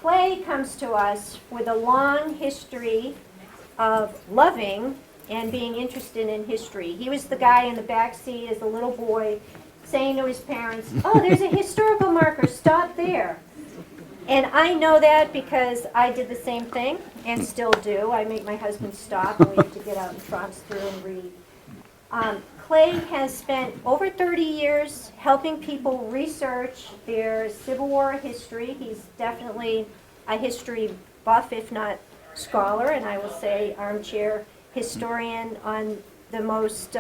Clay comes to us with a long history of loving and being interested in history. He was the guy in the back seat as a little boy saying to his parents, "Oh, there's a historical marker, stop there." And I know that because I did the same thing and still do. I make my husband stop and we have to get out and tromps through and read. Clay has spent over 30 years helping people research their Civil War history. He's definitely a history buff, if not scholar, and I will say armchair historian on the most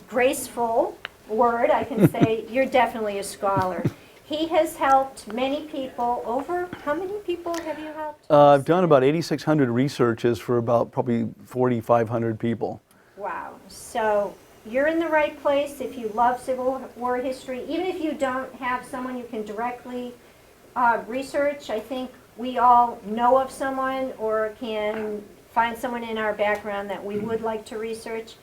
graceful word. I can say you're definitely a scholar. He has helped many people. Over how many people have you helped? I've done about 8,600 researches for about probably 4,500 people. Wow. So you're in the right place if you love Civil War history. Even if you don't have someone you can directly research, I think we all know of someone or can find someone in our background that we would like to research.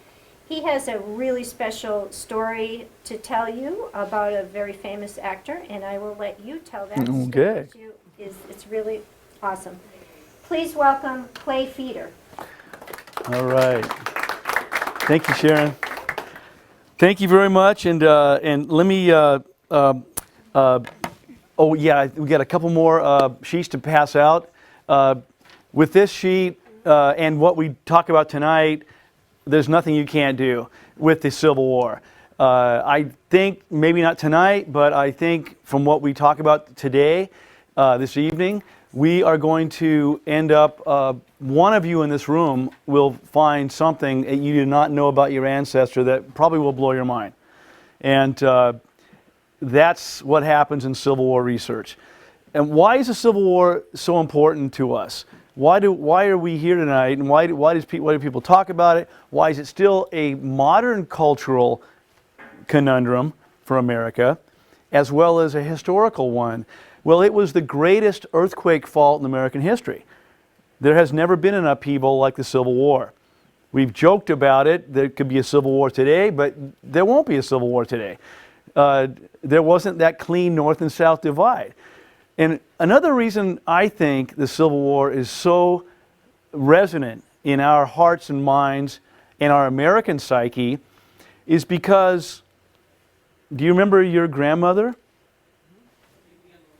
He has a really special story to tell you about a very famous actor, and I will let you tell that Okay. story. It's really awesome. Please welcome Clay Feeder. All right. Thank you, Sharon. Thank you very much. And let me, oh yeah, we got a couple more sheets to pass out. With this sheet and what we talk about tonight, there's nothing you can't do with the Civil War. I think, maybe not tonight, but I think from what we talk about today, this evening, we are going to end up, one of you in this room will find something that you did not know about your ancestor that probably will blow your mind. And that's what happens in Civil War research. And why is the Civil War so important to us? Why are we here tonight, and why do people talk about it? Why is it still a modern cultural conundrum for America, as well as a historical one? Well, it was the greatest earthquake fault in American history. There has never been an upheaval like the Civil War. We've joked about it. There could be a Civil War today, but there won't be a Civil War today. There wasn't that clean North and South divide. And another reason I think the Civil War is so resonant in our hearts and minds and our American psyche is because, do you remember your grandmother?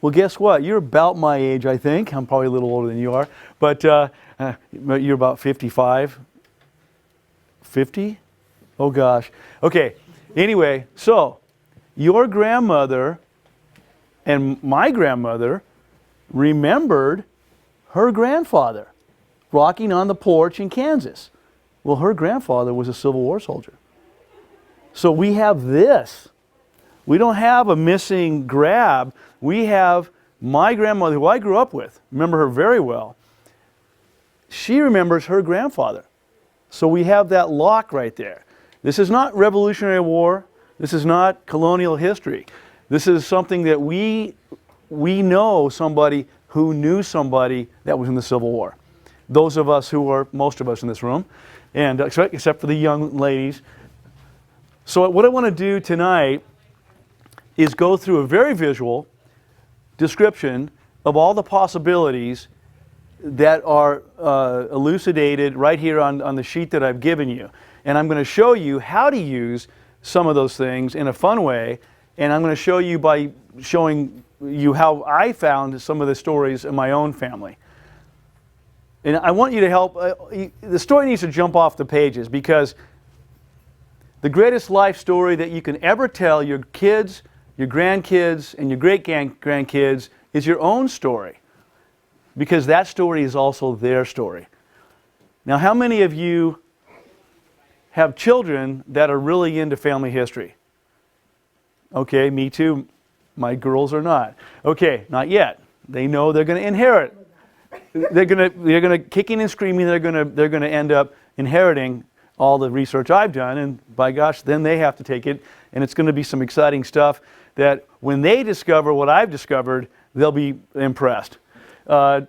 Well, guess what? You're about my age, I think. I'm probably a little older than you are. But you're about 55. 50? Oh, gosh. Okay. Anyway, so your grandmother and my grandmother remembered her grandfather rocking on the porch in Kansas. Well, her grandfather was a Civil War soldier. So we have this. We don't have a missing grab. We have my grandmother, who I grew up with, remember her very well. She remembers her grandfather. So we have that lock right there. This is not Revolutionary War. This is not colonial history. This is something that we know somebody who knew somebody that was in the Civil War. Those of us who are, most of us in this room, and except for the young ladies. So what I want to do tonight is go through a very visual description of all the possibilities that are elucidated right here on the sheet that I've given you. And I'm going to show you how to use some of those things in a fun way. And I'm going to show you by showing you how I found some of the stories in my own family. And I want you to help. The story needs to jump off the pages because the greatest life story that you can ever tell your kids, your grandkids, and your great-grandkids is your own story. Because that story is also their story. Now, how many of you have children that are really into family history? Okay, me too. My girls are not. Okay, not yet. They know they're going to inherit. They're going to kicking and screaming. They're going to end up inheriting all the research I've done, and by gosh, then they have to take it, and it's going to be some exciting stuff that when they discover what I've discovered, they'll be impressed. How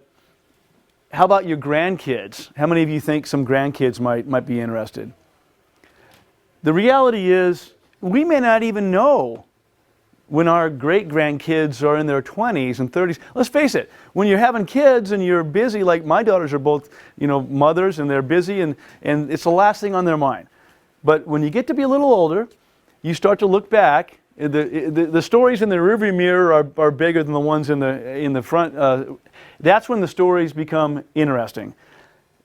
about your grandkids? How many of you think some grandkids might be interested? The reality is, we may not even know when our great-grandkids are in their 20s and 30s. Let's face it, when you're having kids and you're busy, like my daughters are both, mothers, and they're busy, and it's the last thing on their mind. But when you get to be a little older, you start to look back. The stories in the rearview mirror are bigger than the ones in the front. That's when the stories become interesting.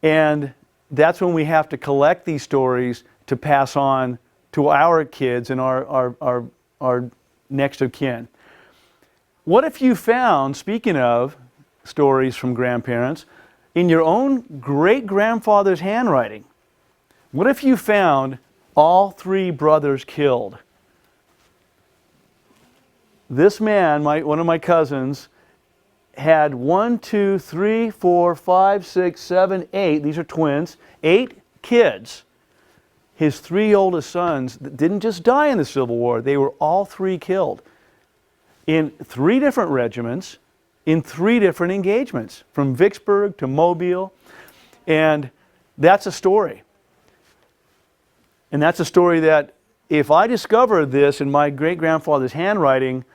And that's when we have to collect these stories to pass on to our kids and our next of kin. What if you found, speaking of stories from grandparents, in your own great-grandfather's handwriting? What if you found all 3 brothers killed? This man, one of my cousins, had 1, 2, 3, 4, 5, 6, 7, 8, these are twins, 8 kids. His 3 oldest sons didn't just die in the Civil War, they were all 3 killed in 3 different regiments, in 3 different engagements, from Vicksburg to Mobile. And that's a story. And that's a story that if I discover this in my great-grandfather's handwriting,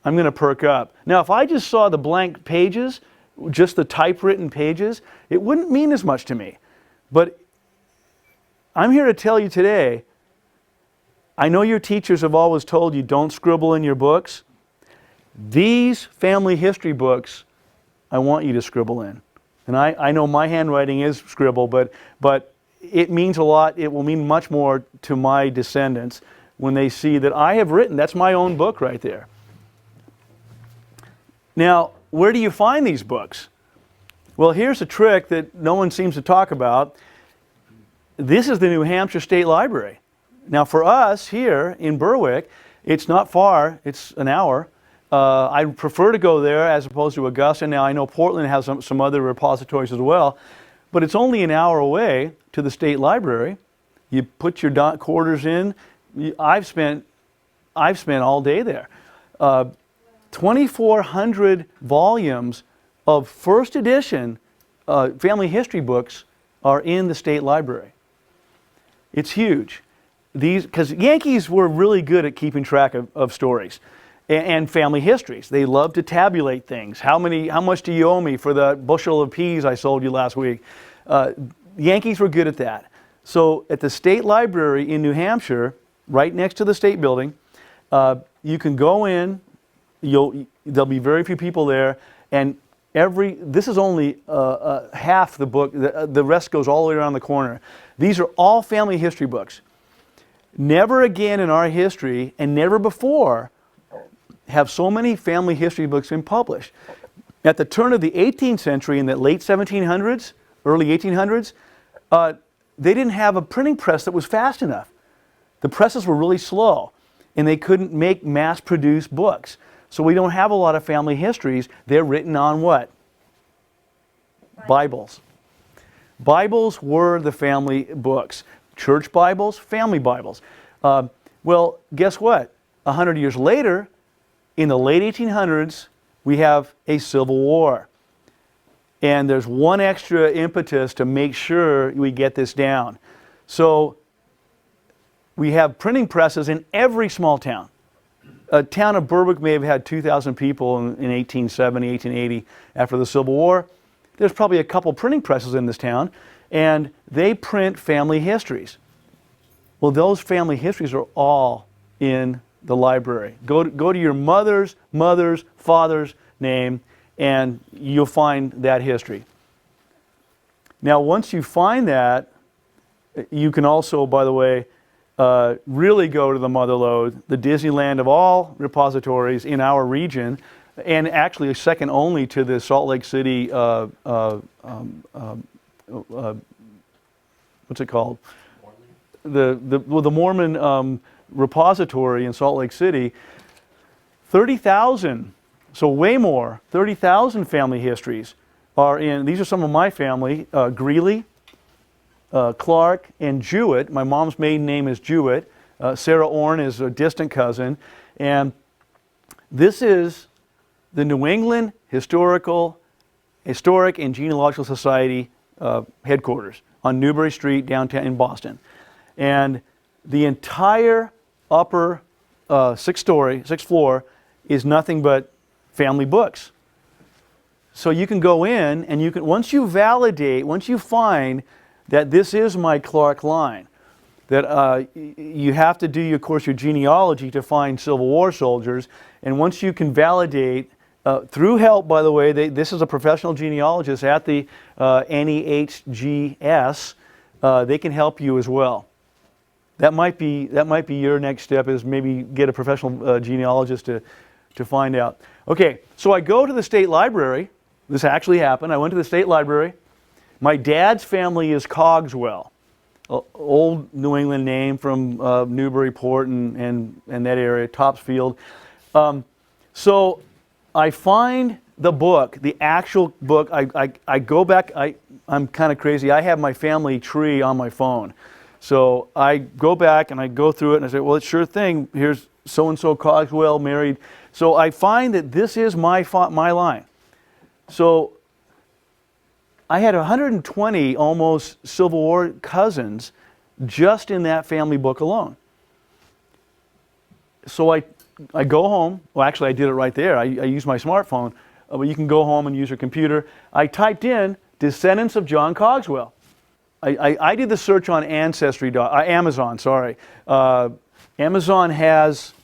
I'm going to perk up. Now, if I just saw the blank pages, just the typewritten pages, it wouldn't mean as much to me. But I'm here to tell you today, I know your teachers have always told you don't scribble in your books. These family history books, I want you to scribble in. And I know my handwriting is scribble, but it means a lot. It will mean much more to my descendants when they see that I have written. That's my own book right there. Now, where do you find these books? Well, here's a trick that no one seems to talk about. This is the New Hampshire State Library. Now, for us here in Berwick, it's not far. It's an hour. I prefer to go there as opposed to Augusta. Now, I know Portland has some other repositories as well, but it's only an hour away to the State Library. You put your quarters in. I've spent all day there. 2,400 volumes of first edition family history books are in the State Library. It's huge. Because Yankees were really good at keeping track of stories and family histories. They love to tabulate things. How much do you owe me for the bushel of peas I sold you last week? Yankees were good at that. So at the State Library in New Hampshire, right next to the State Building, you can go in. There'll be very few people there, and this is only half the book. The rest goes all the way around the corner. These are all family history books. Never again in our history, and never before, have so many family history books been published. At the turn of the 18th century, in the late 1700s, early 1800s, they didn't have a printing press that was fast enough. The presses were really slow, and they couldn't make mass-produced books. So we don't have a lot of family histories. They're written on what? Bibles. Bibles were the family books. Church Bibles, family Bibles. Well, guess what? 100 years later, in the late 1800s, we have a Civil War. And there's one extra impetus to make sure we get this down. So we have printing presses in every small town. A town of Berwick may have had 2,000 people in 1870, 1880 after the Civil War. There's probably a couple printing presses in this town, and they print family histories. Well, those family histories are all in the library. Go to your mother's father's name, and you'll find that history. Now, once you find that, you can also, by the way, really go to the Motherlode, the Disneyland of all repositories in our region, and actually second only to the Salt Lake City, what's it called? The Mormon repository in Salt Lake City. 30,000, so way more, 30,000 family histories are in. These are some of my family, Greeley, Clark, and Jewett. My mom's maiden name is Jewett. Sarah Orne is a distant cousin. And this is the New England Historic and Genealogical Society headquarters on Newbury Street downtown in Boston. And the entire upper sixth floor is nothing but family books. So you can go in and you can, once you validate, once you find that this is my Clark line, that you have to do, of course, your genealogy to find Civil War soldiers. And once you can validate, through help, by the way, this is a professional genealogist at the NEHGS, they can help you as well. That might be your next step, is maybe get a professional genealogist to find out. Okay, so I go to the state library. This actually happened. I went to the state library. My dad's family is Cogswell, old New England name from Newburyport and that area, Topsfield. So I find the book, the actual book. I go back. I'm kind of crazy. I have my family tree on my phone. So I go back and I go through it and I say, well, it's sure thing. Here's so-and-so Cogswell married. So I find that this is my line. So I had 120 almost Civil War cousins just in that family book alone. So I go home. Well, actually, I did it right there. I used my smartphone. But you can go home and use your computer. I typed in descendants of John Cogswell. I did the search on Amazon. Sorry, Amazon has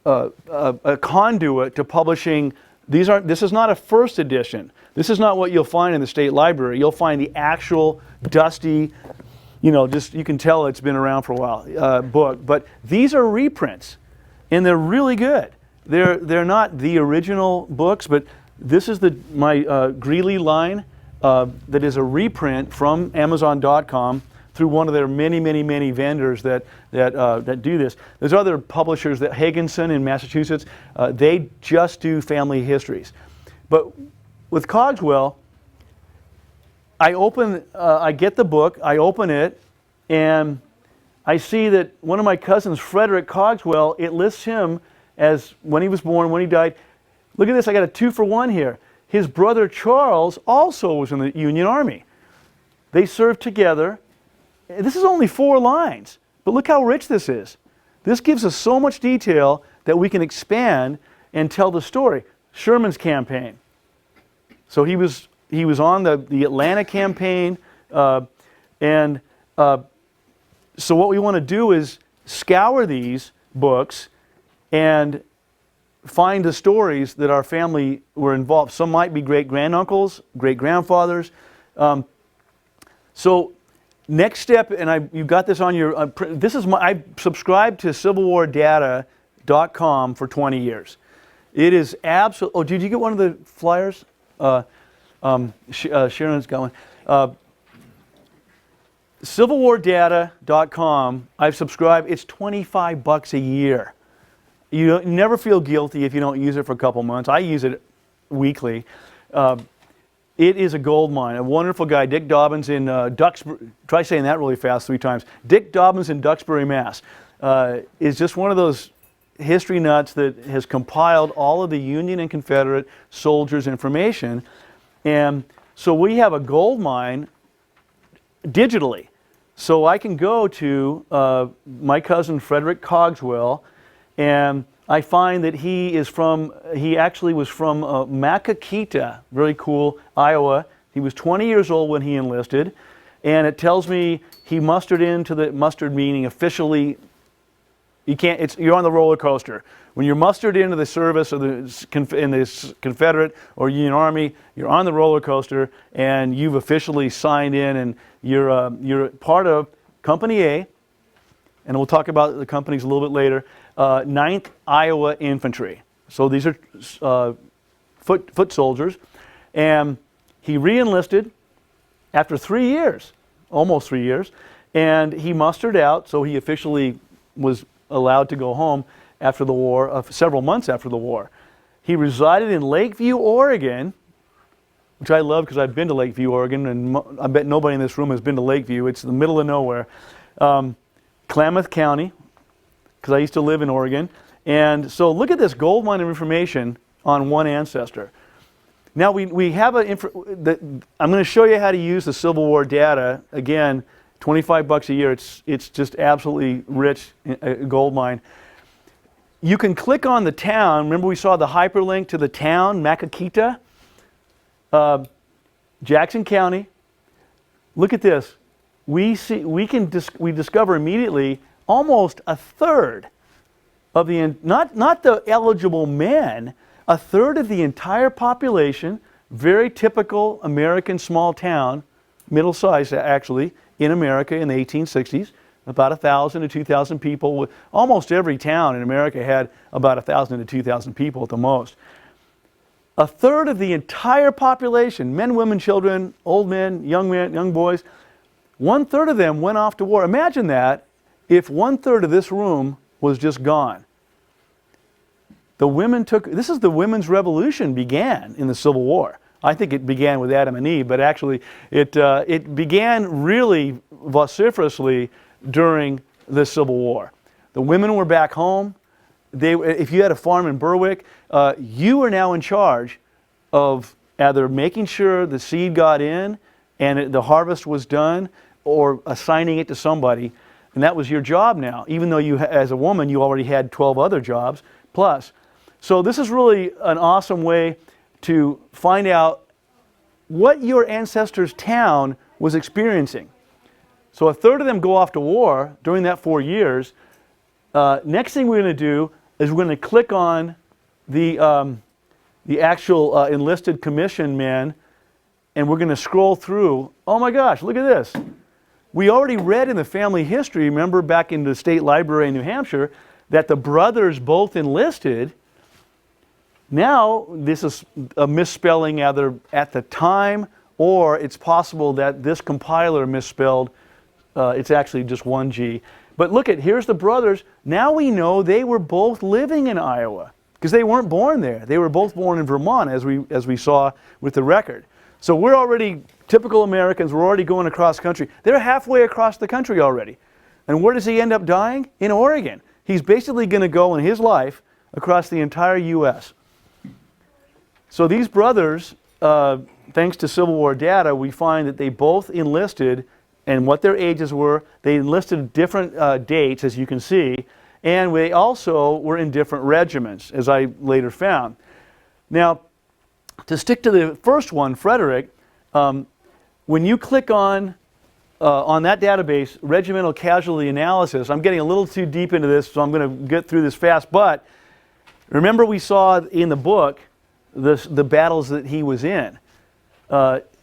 a conduit to publishing. This is not a first edition. This is not what you'll find in the state library. You'll find the actual dusty, just you can tell it's been around for a while book. But these are reprints, and they're really good. They're not the original books, but this is my Greeley line. That is a reprint from Amazon.com through one of their many vendors that do this. There's other publishers, that Higginson in Massachusetts, they just do family histories. But with Cogswell, I get the book, I open it, and I see that one of my cousins, Frederick Cogswell, it lists him as when he was born, when he died. Look at this, I got a 2-for-1 here. His brother Charles also was in the Union Army. They served together. This is only 4 lines, but look how rich this is. This gives us so much detail that we can expand and tell the story. Sherman's campaign. So he was on the Atlanta campaign, so what we want to do is scour these books and find the stories that our family were involved. Some might be great-granduncles, great-grandfathers. So next step, and you got this on your, I subscribed to CivilWarData.com for 20 years. It is absolute. Oh, did you get one of the flyers? Sharon's got one. CivilWarData.com, I've subscribed. It's $25 a year. You never feel guilty if you don't use it for a couple months. I use it weekly. It is a gold mine. A wonderful guy, Dick Dobbins in Duxbury. Try saying that really fast 3 times. Dick Dobbins in Duxbury, Mass. Is just one of those history nuts that has compiled all of the Union and Confederate soldiers' information. And so we have a gold mine digitally. So I can go to my cousin Frederick Cogswell, and I find that he actually was from Macakita, very cool, Iowa. He was 20 years old when he enlisted, and it tells me he mustered into the, mustered meaning officially, you're on the roller coaster. When you're mustered into the service of in the Confederate or Union Army, you're on the roller coaster, and you've officially signed in, and you're part of Company A, and we'll talk about the companies a little bit later. 9th Iowa Infantry. So these are foot soldiers. And he re-enlisted after 3 years, almost 3 years, and he mustered out, so he officially was allowed to go home after the war, several months after the war. He resided in Lakeview, Oregon, which I love because I've been to Lakeview, Oregon, and I bet nobody in this room has been to Lakeview. It's in the middle of nowhere. Klamath County, because I used to live in Oregon. And so look at this gold mine of information on one ancestor. Now we have I'm going to show you how to use the Civil War data. Again, $25 a year. It's just absolutely rich, gold mine. you can click on the town. Remember we saw the hyperlink to the town, Makakita, Jackson County. Look at this. We discover immediately almost a third of the, not the eligible men, a third of the entire population, very typical American small town, middle size actually, in America in the 1860s, about 1,000 to 2,000 people. Almost every town in America had about 1,000 to 2,000 people at the most. A third of the entire population, men, women, children, old men, young boys, 1/3 of them went off to war. Imagine that if 1/3 of this room was just gone. The women this is the women's revolution began in the Civil War. I think it began with Adam and Eve, but actually it began really vociferously during the Civil War. The women were back home. If you had a farm in Berwick, you were now in charge of either making sure the seed got in and the harvest was done, or assigning it to somebody, and that was your job now, even though you, as a woman, you already had 12 other jobs plus. So this is really an awesome way to find out what your ancestors' town was experiencing. So 1/3 of them go off to war during that 4 years. Next thing we're going to do is we're going to click on the actual enlisted commission men, and we're going to scroll through. Oh my gosh, look at this. We already read in the family history, remember back in the state library in New Hampshire, that the brothers both enlisted. Now, this is a misspelling either at the time, or it's possible that this compiler misspelled. It's actually just one G. But look at, here's the brothers. Now we know they were both living in Iowa, because they weren't born there. They were both born in Vermont, as we saw with the record. So we're already, typical Americans, we're already going across country. They're halfway across the country already. And where does he end up dying? In Oregon. He's basically going to go in his life across the entire U.S. So these brothers, thanks to Civil War data, we find that they both enlisted, and what their ages were. They enlisted different dates, as you can see, and they also were in different regiments, as I later found. Now, to stick to the first one, Frederick, when you click on that database, regimental casualty analysis, I'm getting a little too deep into this, so I'm going to get through this fast, but remember we saw in the book the battles that he was in.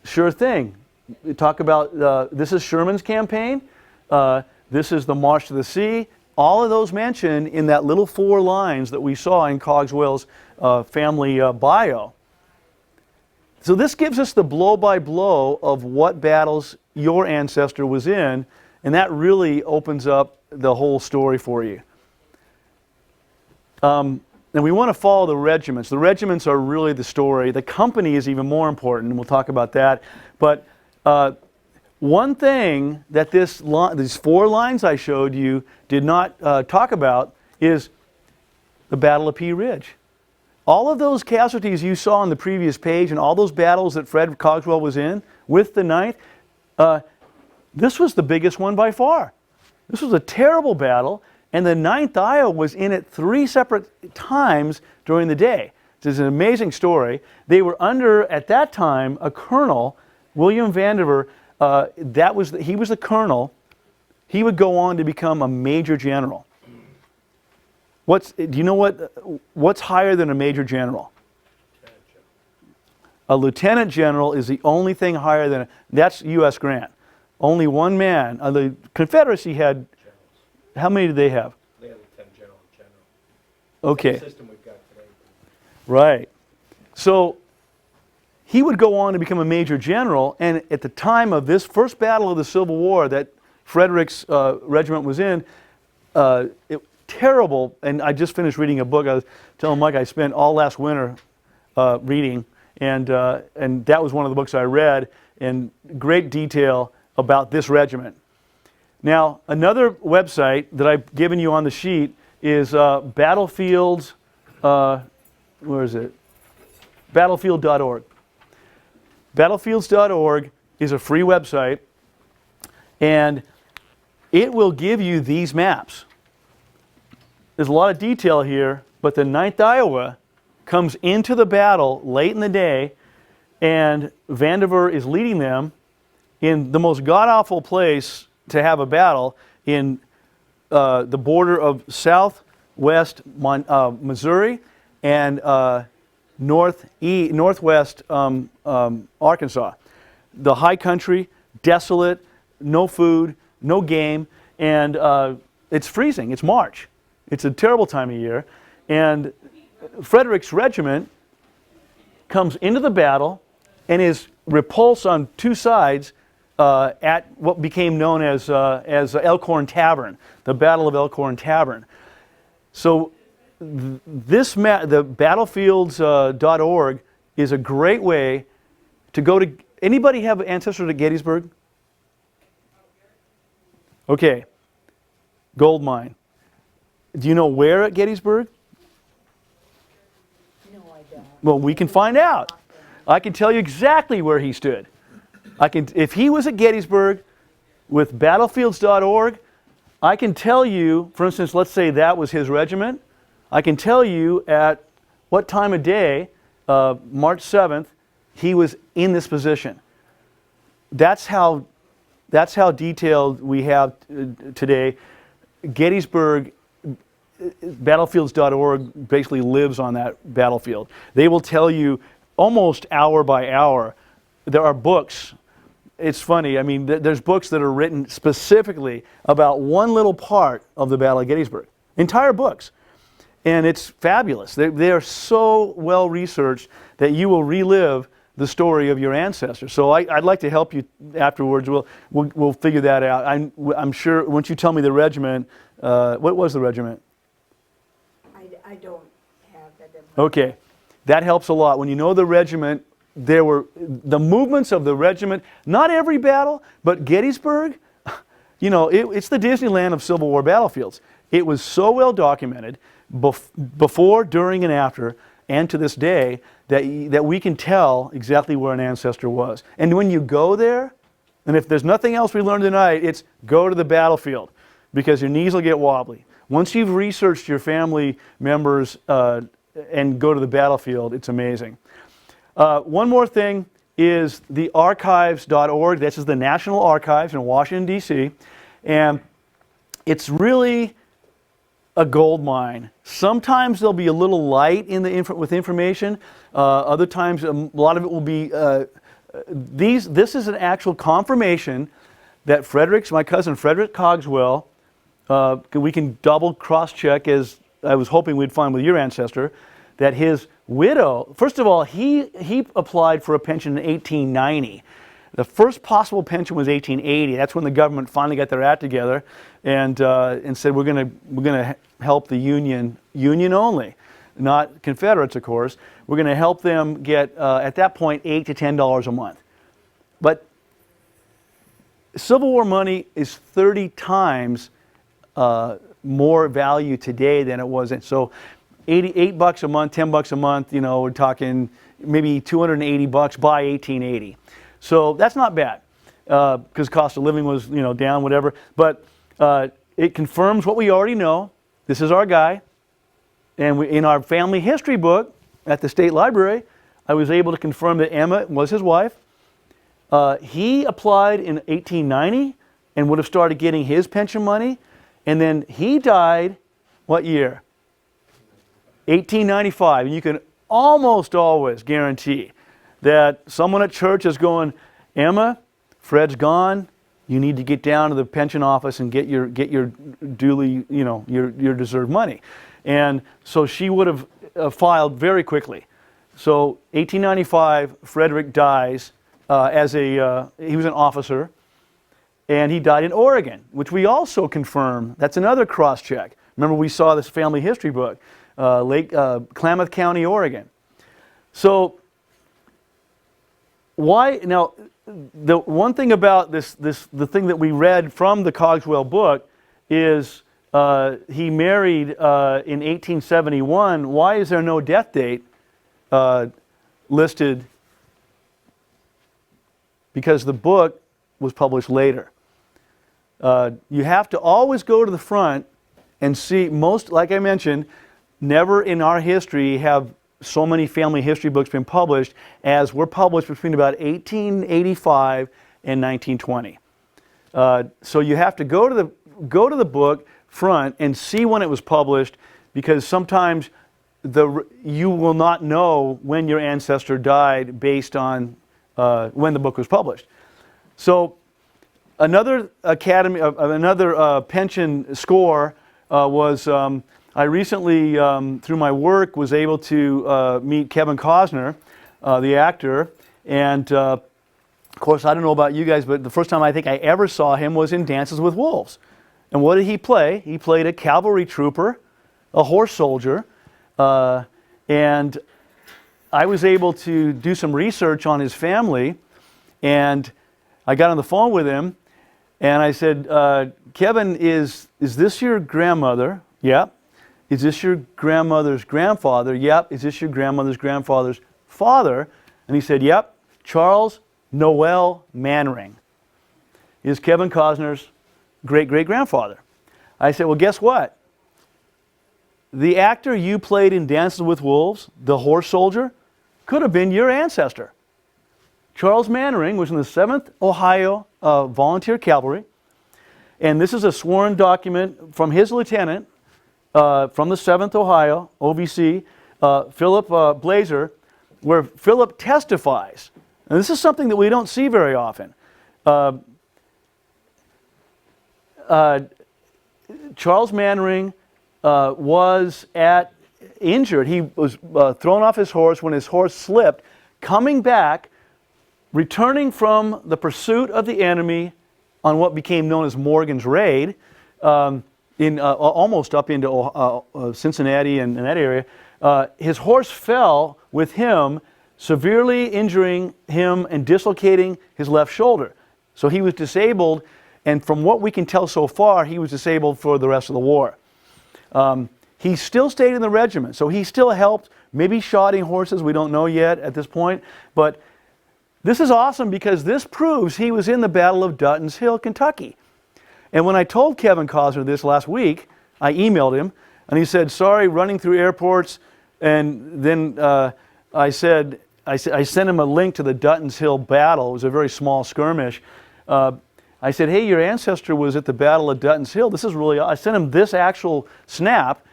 Sure thing. We talk about, this is Sherman's campaign, this is the March to the Sea. All of those mentioned in that little 4 lines that we saw in Cogswell's family bio. So this gives us the blow-by-blow of what battles your ancestor was in, and that really opens up the whole story for you. And we want to follow the regiments. The regiments are really the story. The company is even more important, and we'll talk about that. But one thing that these 4 lines I showed you did not talk about is the Battle of Pea Ridge. All of those casualties you saw on the previous page and all those battles that Fred Cogswell was in with the 9th, this was the biggest one by far. This was a terrible battle, and the 9th Iowa was in it 3 separate times during the day. This is an amazing story. They were under, at that time, a colonel, William Vandiver. He was the colonel. He would go on to become a major general. Do you know what's higher than a major general? A lieutenant general is the only thing higher than that's U.S. Grant. Only one man. The Confederacy had, how many did they have? They had lieutenant general and general. Okay. That's the system we've got today. Right. So he would go on to become a major general, and at the time of this first battle of the Civil War that Frederick's regiment was in, terrible, and I just finished reading a book. I was telling Mike I spent all last winter reading, and that was one of the books I read in great detail about this regiment. Now, another website that I've given you on the sheet is Battlefields, where is it? Battlefield.org. Battlefields.org is a free website, and it will give you these maps. there's a lot of detail here, but the 9th Iowa comes into the battle late in the day, and Vandiver is leading them in the most god-awful place to have a battle in the border of southwest Missouri and northwest Arkansas. The high country, desolate, no food, no game, and it's freezing. It's March. It's a terrible time of year. And Frederick's regiment comes into the battle and is repulsed on two sides at what became known as Elkhorn Tavern, the Battle of Elkhorn Tavern. So the battlefields.org is a great way to go to. Anybody have ancestors at Gettysburg? Okay. Gold mine. Do you know where at Gettysburg? No, I don't. Well, we can find out. I can tell you exactly where he stood. If he was at Gettysburg with battlefields.org, I can tell you, for instance, let's say that was his regiment. I can tell you at what time of day, March 7th, he was in this position. That's how detailed we have today. Gettysburg, battlefields.org basically lives on that battlefield. They will tell you almost hour by hour. There are books. It's funny. I mean, there's books that are written specifically about one little part of the Battle of Gettysburg. Entire books. And it's fabulous. They are so well researched that you will relive the story of your ancestors. So I'd like to help you afterwards. We'll figure that out. I'm sure once you tell me the regiment, what was the regiment? I don't have that. Okay, that helps a lot. When you know the regiment, there were the movements of the regiment, not every battle, but Gettysburg, you know, it's the Disneyland of Civil War battlefields. It was so well documented before, during, and after, and to this day, that we can tell exactly where an ancestor was. And when you go there, and if there's nothing else we learned tonight, it's go to the battlefield, because your knees will get wobbly. Once you've researched your family members and go to the battlefield, it's amazing. One more thing is the archives.org. This is the National Archives in Washington, D.C. And it's really a gold mine. Sometimes they'll be a little light in with information. Other times, a lot of it will be. This is an actual confirmation that my cousin Frederick Cogswell, we can double cross-check, as I was hoping we'd find with your ancestor, that his widow, first of all, he applied for a pension in 1890. The first possible pension was 1880. That's when the government finally got their act together and said we're going to help the Union only, not Confederates, of course. We're going to help them get at that point $8 to $10 a month. But Civil War money is 30 times more value today than it was. So $8 a month, $10 a month, you know, we're talking maybe $280 by 1880. So that's not bad, because cost of living was, you know, down, whatever. But it confirms what we already know. This is our guy. And in our family history book at the State Library, I was able to confirm that Emma was his wife. He applied in 1890 and would have started getting his pension money. And then he died, what year? 1895. And you can almost always guarantee that someone at church is going, Emma, Fred's gone. You need to get down to the pension office and get your duly, you know, your deserved money. And so she would have filed very quickly. So 1895, Frederick dies he was an officer, and he died in Oregon, which we also confirm. That's another cross-check. Remember, we saw this family history book, Klamath County, Oregon. So why now? The one thing about the thing that we read from the Cogswell book is he married in 1871. Why is there no death date listed? Because the book was published later. You have to always go to the front and see most, like I mentioned, never in our history have so many family history books been published as were published between about 1885 and 1920. So you have to go to the book front and see when it was published, because sometimes you will not know when your ancestor died based on when the book was published. So another pension score was I recently, through my work, was able to meet Kevin Costner, the actor, and of course, I don't know about you guys, but the first time I think I ever saw him was in Dances with Wolves. And what did he play? He played a cavalry trooper, a horse soldier, and I was able to do some research on his family, and I got on the phone with him, and I said, Kevin, is this your grandmother? Yeah. Is this your grandmother's grandfather? Yep. Is this your grandmother's grandfather's father? And he said, yep, Charles Noel Mannering is Kevin Costner's great-great-grandfather. I said, well, guess what? The actor you played in Dances with Wolves, the horse soldier, could have been your ancestor. Charles Mannering was in the 7th Ohio Volunteer Cavalry, and this is a sworn document from his lieutenant, from the 7th Ohio, OVC, Philip Blazer, where Philip testifies. And this is something that we don't see very often. Charles Mannering was injured. He was thrown off his horse when his horse slipped, coming back, returning from the pursuit of the enemy on what became known as Morgan's Raid, almost up into Cincinnati and that area. His horse fell with him, severely injuring him and dislocating his left shoulder. So he was disabled, and from what we can tell so far, he was disabled for the rest of the war. He still stayed in the regiment, so he still helped, maybe shodding horses, we don't know yet at this point, but this is awesome because this proves he was in the Battle of Dutton's Hill, Kentucky. And when I told Kevin Costner this last week, I emailed him, and he said, sorry, running through airports, and then I sent him a link to the Dutton's Hill battle. It was a very small skirmish. I said, hey, your ancestor was at the Battle of Dutton's Hill. This is really, I sent him this actual snap,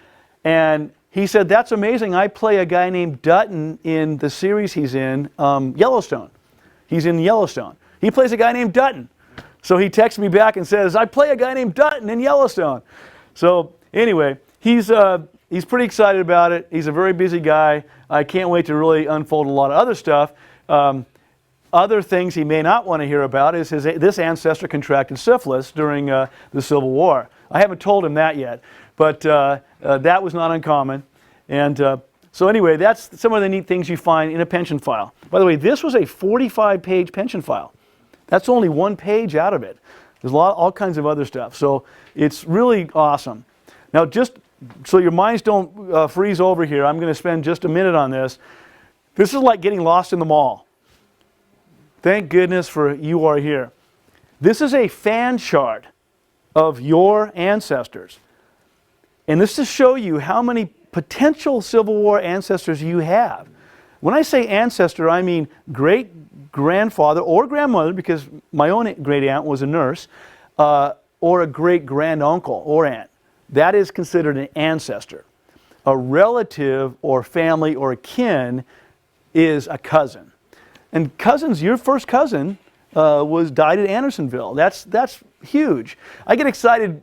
and he said, that's amazing. I play a guy named Dutton in the series he's in, Yellowstone. He's in Yellowstone. He plays a guy named Dutton. So he texts me back and says, I play a guy named Dutton in Yellowstone. So anyway, he's pretty excited about it. He's a very busy guy. I can't wait to really unfold a lot of other stuff. Other things he may not want to hear about is this ancestor contracted syphilis during the Civil War. I haven't told him that yet, but that was not uncommon. And so anyway, that's some of the neat things you find in a pension file. By the way, this was a 45-page pension file. That's only one page out of it. There's all kinds of other stuff. So it's really awesome. Now, just so your minds don't freeze over here, I'm going to spend just a minute on this. This is like getting lost in the mall. Thank goodness for you are here. This is a fan chart of your ancestors. And this to show you how many potential Civil War ancestors you have. When I say ancestor, I mean great-grandfather or grandmother, because my own great-aunt was a nurse, or a great-granduncle or aunt. That is considered an ancestor. A relative or family or kin is a cousin. And cousins, your first cousin died at Andersonville. That's huge. I get excited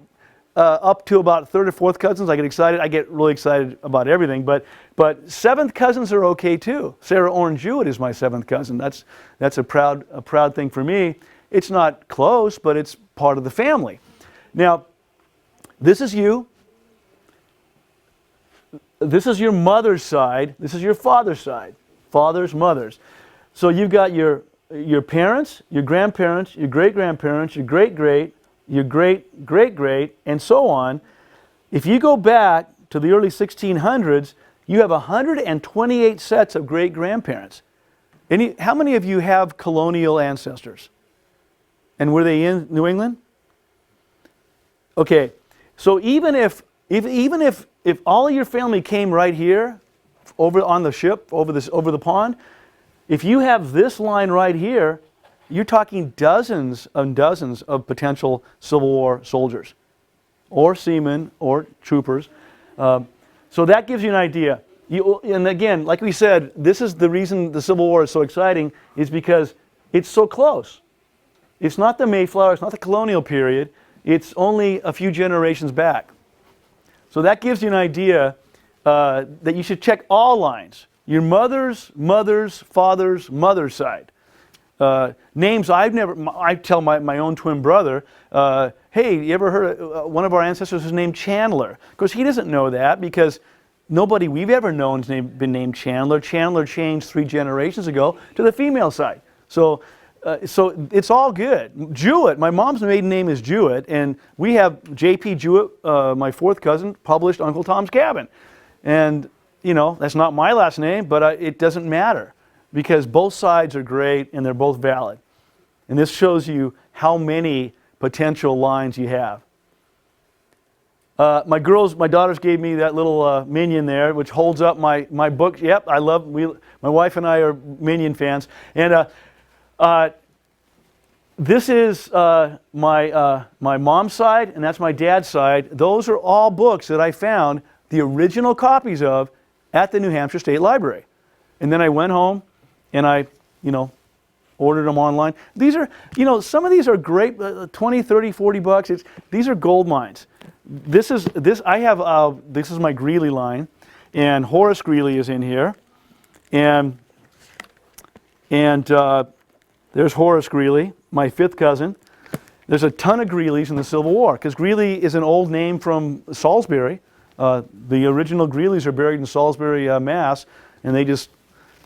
up to about third or fourth cousins. I get really excited about everything. But seventh cousins are okay too. Sarah Orange Jewett is my seventh cousin. That's a proud thing for me. It's not close, but it's part of the family. Now, this is you. This is your mother's side. This is your father's side. Fathers, mothers. So you've got your parents, your grandparents, your great-grandparents, your great-great, your great-great-great, and so on. If you go back to the early 1600s, you have 128 sets of great-grandparents. How many of you have colonial ancestors? And were they in New England? Okay, so even if even if all of your family came right here, over on the ship, over the pond, if you have this line right here, you're talking dozens and dozens of potential Civil War soldiers, or seamen, or troopers. So that gives you an idea. And again, like we said, this is the reason the Civil War is so exciting, is because it's so close. It's not the Mayflower, it's not the colonial period, it's only a few generations back. So that gives you an idea that you should check all lines. Your mother's, father's, mother's side. Names I tell my own twin brother, hey, you ever heard of one of our ancestors was named Chandler? Of course, he doesn't know that because nobody we've ever known has been named Chandler. Chandler changed 3 generations ago to the female side. So it's all good. Jewett, my mom's maiden name is Jewett, and we have J.P. Jewett, my 4th cousin, published Uncle Tom's Cabin. And, you know, that's not my last name, but it doesn't matter because both sides are great and they're both valid. And this shows you how many potential lines you have. My daughters gave me that little Minion there, which holds up my book. Yep, my wife and I are Minion fans. And this is my mom's side, and that's my dad's side. Those are all books that I found the original copies of at the New Hampshire State Library. And then I went home and I, ordered them online. These are, some of these are great, 20, 30, 40 bucks. These are gold mines. This is my Greeley line, and Horace Greeley is in here. And there's Horace Greeley, my 5th cousin. There's a ton of Greeleys in the Civil War, because Greeley is an old name from Salisbury. The original Greeleys are buried in Salisbury, Mass, and they just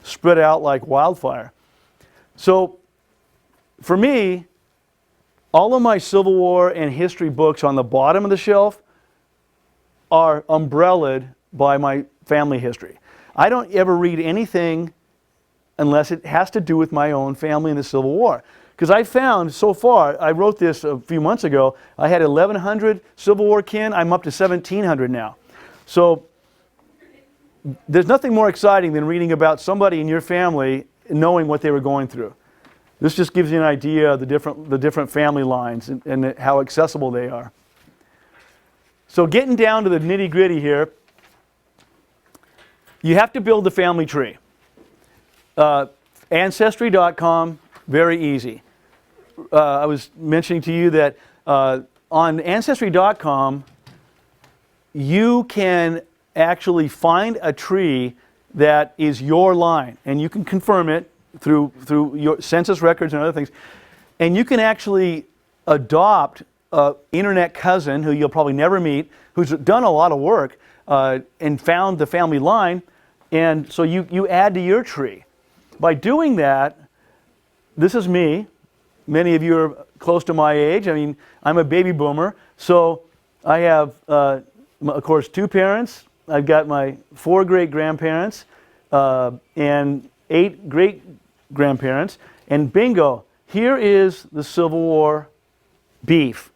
spread out like wildfire. So, for me, all of my Civil War and history books on the bottom of the shelf are umbrellaed by my family history. I don't ever read anything unless it has to do with my own family in the Civil War. Because I found so far, I wrote this a few months ago, I had 1,100 Civil War kin, I'm up to 1,700 now. So there's nothing more exciting than reading about somebody in your family knowing what they were going through. This just gives you an idea of the different family lines and how accessible they are. So getting down to the nitty-gritty here, you have to build the family tree. Ancestry.com, very easy. I was mentioning to you that on Ancestry.com, you can actually find a tree that is your line, and you can confirm it through your census records and other things. And you can actually adopt an internet cousin who you'll probably never meet, who's done a lot of work and found the family line, and so you add to your tree. By doing that, this is me. Many of you are close to my age. I mean, I'm a baby boomer, so I have, of course, 2 parents. I've got my 4 great-grandparents and 8 great-grandparents, and bingo, here is the Civil War beef,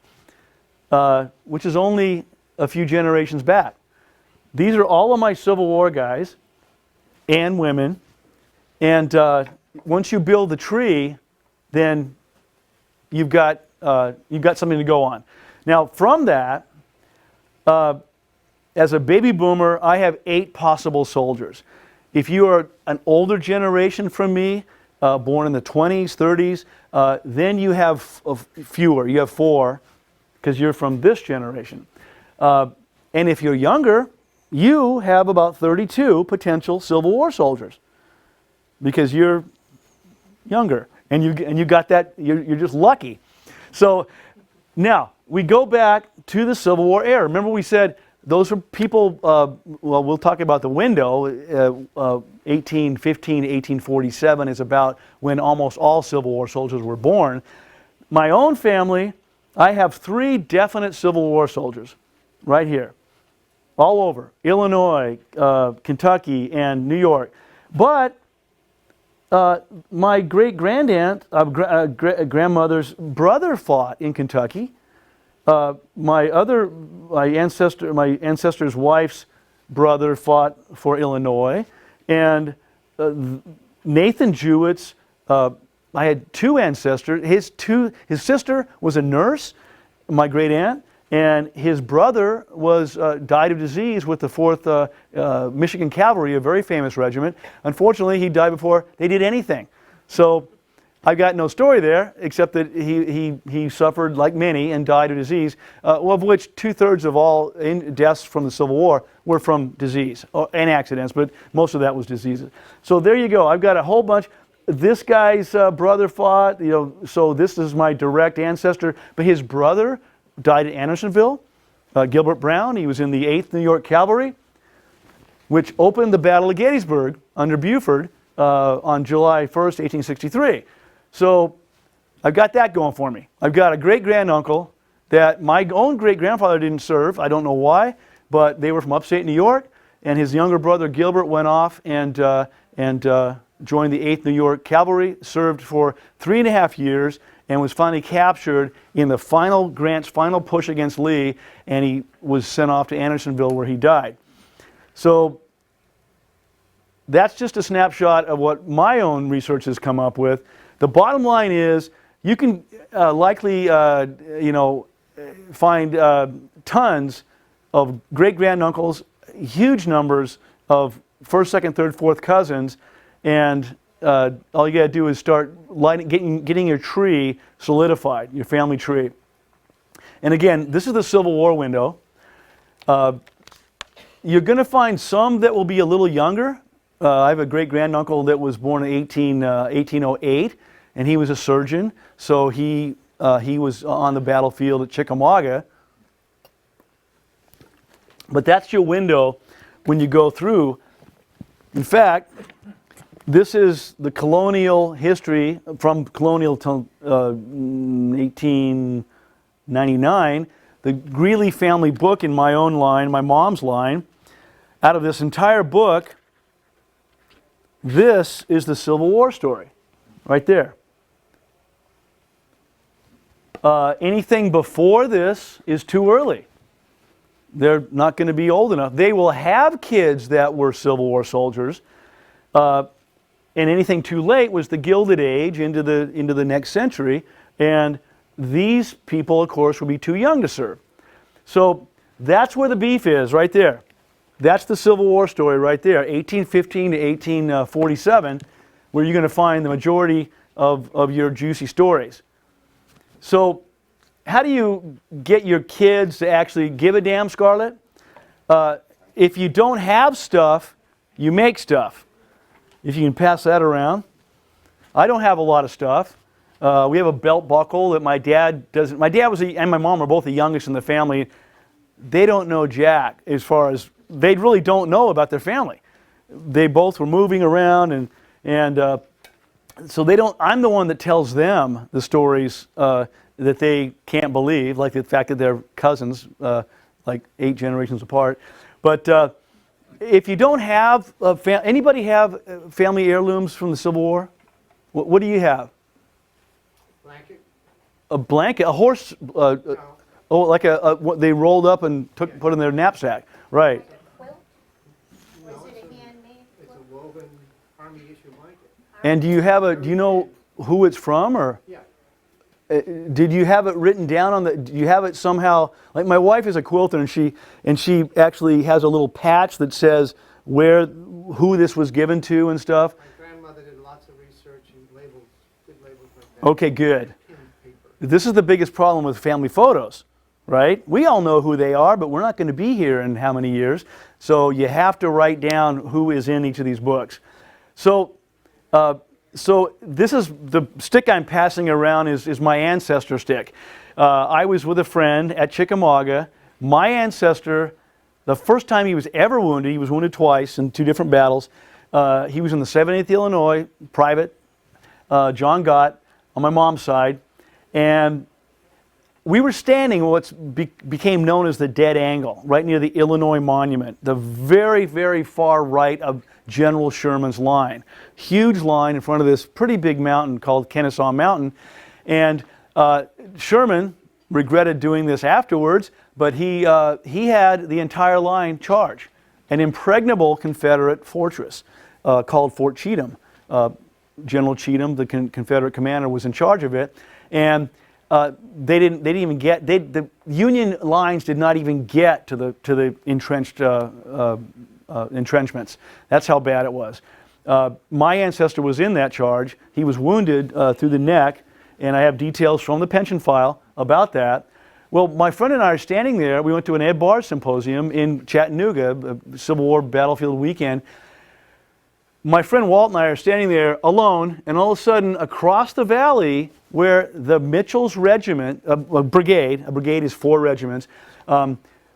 which is only a few generations back. These are all of my Civil War guys and women, and once you build the tree, then you've got something to go on. Now, from that, as a baby boomer, I have 8 possible soldiers. If you are an older generation from me, born in the 20s, 30s, then you have fewer. You have 4, because you're from this generation. And if you're younger, you have about 32 potential Civil War soldiers, because you're younger, and you got that. You're just lucky. So now we go back to the Civil War era. Remember, we said those were people. Well, we'll talk about the window. 1815 to 1847 is about when almost all Civil War soldiers were born. My own family, I have 3 definite Civil War soldiers right here, all over Illinois, Kentucky, and New York. But my great-grandaunt, grandmother's brother fought in Kentucky. my ancestor's wife's brother fought for Illinois, and Nathan Jewett. I had two ancestors. His sister was a nurse, my great aunt, and his brother died of disease with the 4th Michigan Cavalry, a very famous regiment. Unfortunately, he died before they did anything. So I've got no story there, except that he suffered, like many, and died of disease, of which 2/3 of all deaths from the Civil War were from disease and accidents, but most of that was diseases. So there you go. I've got a whole bunch. This guy's brother fought, so this is my direct ancestor, but his brother died at Andersonville. Gilbert Brown, he was in the 8th New York Cavalry, which opened the Battle of Gettysburg under Buford on July 1st, 1863. So I've got that going for me. I've got a great-granduncle that my own great-grandfather didn't serve. I don't know why, but they were from upstate New York, and his younger brother Gilbert went off and joined the 8th New York Cavalry, served for 3.5 years, and was finally captured in Grant's final push against Lee, and he was sent off to Andersonville where he died. So that's just a snapshot of what my own research has come up with. The bottom line is you can likely find tons of great-granduncles, huge numbers of first, second, third, fourth cousins, and all you got to do is start getting your tree solidified, your family tree. And again, this is the Civil War window. You're going to find some that will be a little younger. I have a great-granduncle that was born in 1808, and he was a surgeon, so he was on the battlefield at Chickamauga. But that's your window when you go through. In fact, this is the colonial history from colonial till 1899. The Greeley family book in my own line, my mom's line. Out of this entire book, this is the Civil War story, right there. Anything before this is too early. They're not going to be old enough. They will have kids that were Civil War soldiers. And anything too late was the Gilded Age into the next century, and these people, of course, will be too young to serve. So that's where the beef is, right there. That's the Civil War story right there, 1815 to 1847, where you're going to find the majority of your juicy stories. So how do you get your kids to actually give a damn, Scarlett? If you don't have stuff, you make stuff. If you can pass that around. I don't have a lot of stuff. We have a belt buckle that my dad doesn't. My dad and my mom are both the youngest in the family. They don't know jack as far as, they really don't know about their family. They both were moving around, and so they don't. I'm the one that tells them the stories that they can't believe, like the fact that they're cousins, like 8 generations apart. But if you don't have, anybody have family heirlooms from the Civil War? What do you have? Blanket? A blanket, a horse, No. oh, like what they rolled up and put in their knapsack, right? Quilt? No, Was it a handmade It's quilt? a woven army issue blanket. And do you know who it's from, or Yeah. did you have it written down on do you have it somehow, like my wife is a quilter, and she actually has a little patch that says who this was given to and stuff? My grandmother did lots of research and labels, good labels like that. Okay, good. Pin paper. This is the biggest problem with family photos, right? We all know who they are, but we're not going to be here in how many years. So you have to write down who is in each of these books. So this is the stick I'm passing around is my ancestor stick. I was with a friend at Chickamauga. My ancestor, the first time he was ever wounded, he was wounded twice in 2 different battles. He was in the 78th Illinois, private, John Gott, on my mom's side. And we were standing what became known as the Dead Angle, right near the Illinois Monument, the very, very far right of General Sherman's line. Huge line in front of this pretty big mountain called Kennesaw Mountain. And Sherman regretted doing this afterwards, but he had the entire line charge, an impregnable Confederate fortress called Fort Cheatham. General Cheatham, the Confederate commander, was in charge of it, and they didn't even get, the Union lines did not even get to the entrenched entrenchments. That's how bad it was. My ancestor was in that charge. He was wounded through the neck, and I have details from the pension file about that. Well, my friend and I are standing there. We went to an Ed Barr symposium in Chattanooga, a Civil War battlefield weekend. My friend Walt and I are standing there alone, and all of a sudden, across the valley, where the Mitchell's regiment, a brigade is 4 regiments,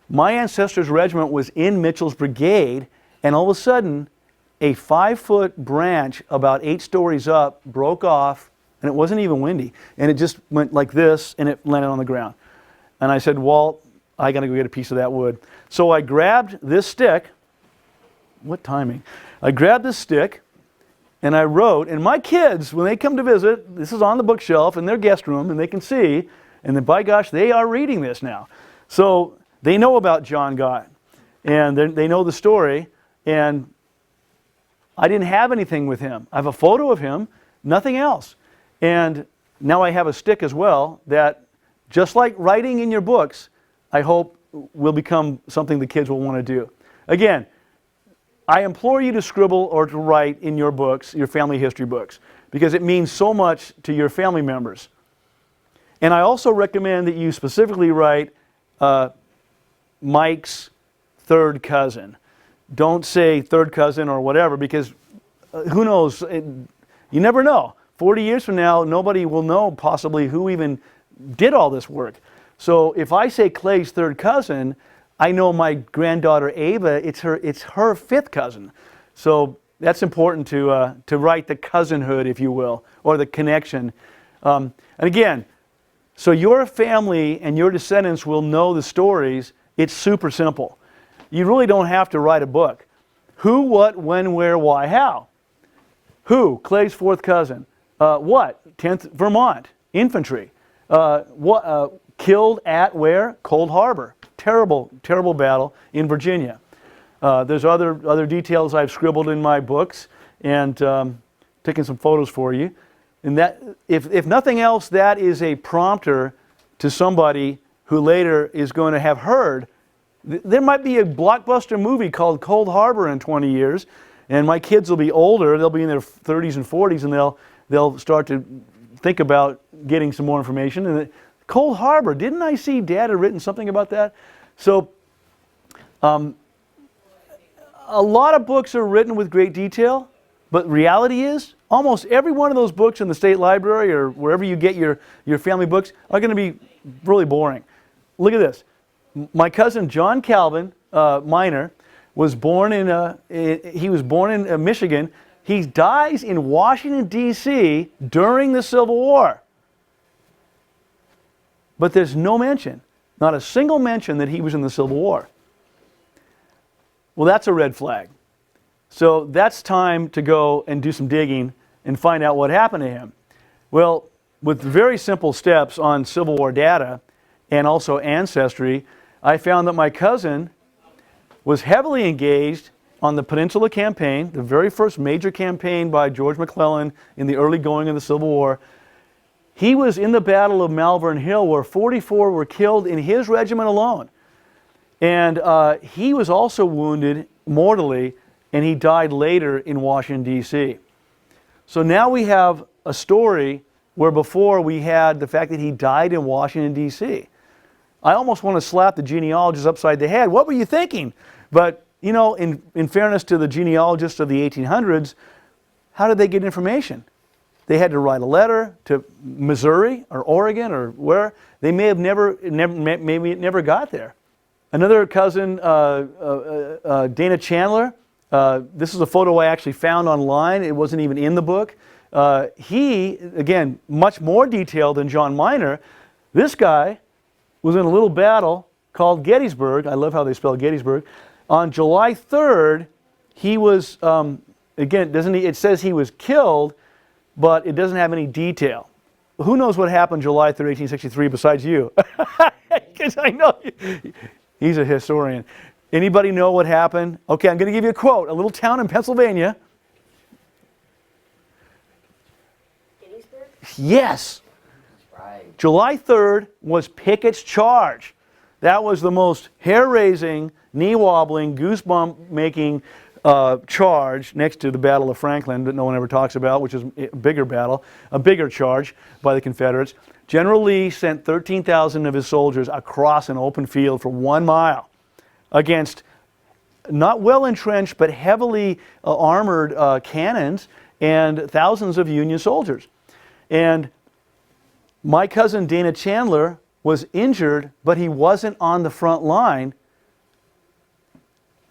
my ancestor's regiment was in Mitchell's brigade, and all of a sudden, a 5-foot branch about 8 stories up broke off, and it wasn't even windy, and it just went like this, and it landed on the ground. And I said, Walt, I got to go get a piece of that wood. So I grabbed this stick. What timing? I grabbed this stick, and I wrote, and my kids, when they come to visit, this is on the bookshelf in their guest room, and they can see, and then by gosh, they are reading this now. So they know about John Gott, and they know the story, and I didn't have anything with him. I have a photo of him, nothing else. And now I have a stick as well that, just like writing in your books, I hope will become something the kids will want to do. Again, I implore you to scribble or to write in your books, your family history books, because it means so much to your family members. And I also recommend that you specifically write Mike's third cousin. Don't say third cousin or whatever, because who knows, you never know. 40 years from now, nobody will know possibly who even did all this work. So if I say Clay's third cousin, I know my granddaughter Ava, it's her 5th cousin. So that's important to write the cousinhood, if you will, or the connection. And again, so your family and your descendants will know the stories. It's super simple. You really don't have to write a book. Who, what, when, where, why, how. Who? Clay's 4th cousin. What? 10th Vermont Infantry. Killed at where? Cold Harbor. Terrible, terrible battle in Virginia. There's other details I've scribbled in my books, and taken some photos for you. And that, if nothing else, that is a prompter to somebody who later is going to have heard. There might be a blockbuster movie called Cold Harbor in 20 years, and my kids will be older. They'll be in their 30s and 40s, and they'll start to think about getting some more information. And Cold Harbor, didn't I see Dad had written something about that? So a lot of books are written with great detail, but reality is almost every one of those books in the state library or wherever you get your family books are going to be really boring. Look at this. My cousin John Calvin Minor was born in Michigan. He dies in Washington, D.C. during the Civil War. But there's no mention, not a single mention that he was in the Civil War. Well, that's a red flag. So that's time to go and do some digging and find out what happened to him. Well, with very simple steps on Civil War data and also ancestry, I found that my cousin was heavily engaged on the Peninsula Campaign, the very first major campaign by George McClellan in the early going of the Civil War. He was in the Battle of Malvern Hill, where 44 were killed in his regiment alone. And he was also wounded mortally, and he died later in Washington, D.C. So now we have a story where before we had the fact that he died in Washington, D.C. I almost want to slap the genealogist upside the head. What were you thinking? But, you know, in fairness to the genealogists of the 1800s, how did they get information? They had to write a letter to Missouri or Oregon or where. They may have maybe it never got there. Another cousin, Dana Chandler, this is a photo I actually found online. It wasn't even in the book. He, again, much more detailed than John Minor. This guy was in a little battle called Gettysburg. I love how they spell Gettysburg. On July 3rd, he was, again, it says he was killed, but it doesn't have any detail. who knows what happened July 3, 1863 besides you? Because I know he's a historian. Anybody know what happened? Okay, I'm going to give you a quote. A little town in Pennsylvania. Gettysburg? Yes. Right. July 3rd was Pickett's charge. That was the most hair-raising, knee-wobbling, goosebump-making charge next to the Battle of Franklin that no one ever talks about, which is a bigger battle, a bigger charge by the Confederates. General Lee sent 13,000 of his soldiers across an open field for 1 mile against not well entrenched but heavily armored cannons and thousands of Union soldiers. And my cousin Dana Chandler was injured, but he wasn't on the front line.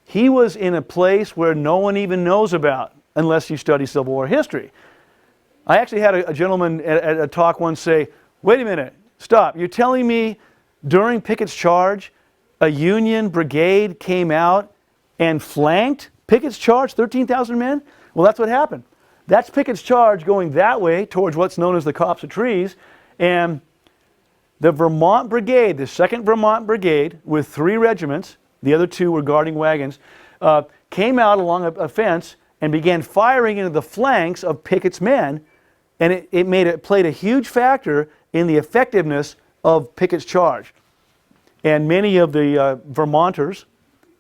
He was in a place where no one even knows about unless you study Civil War history. I actually had a gentleman at a talk once say, wait a minute, stop. You're telling me during Pickett's charge, a Union brigade came out and flanked Pickett's charge, 13,000 men? Well, that's what happened. That's Pickett's charge going that way towards what's known as the Copse of Trees. And the Vermont Brigade, the 2nd Vermont Brigade, with 3 regiments, the other 2 were guarding wagons, came out along a fence and began firing into the flanks of Pickett's men. And it played a huge factor in the effectiveness of Pickett's charge. And many of the Vermonters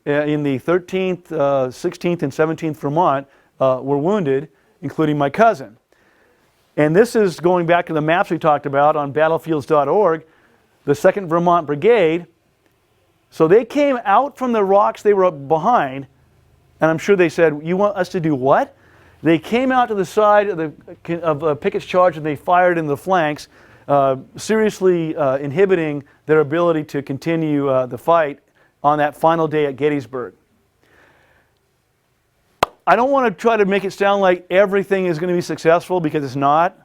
in the 13th, 16th, and 17th Vermont were wounded, including my cousin. And this is going back to the maps we talked about on battlefields.org, the 2nd Vermont Brigade. So they came out from the rocks they were behind, and I'm sure they said, you want us to do what? They came out to the side of Pickett's charge and they fired in the flanks, seriously inhibiting their ability to continue the fight on that final day at Gettysburg. I don't want to try to make it sound like everything is going to be successful, because it's not.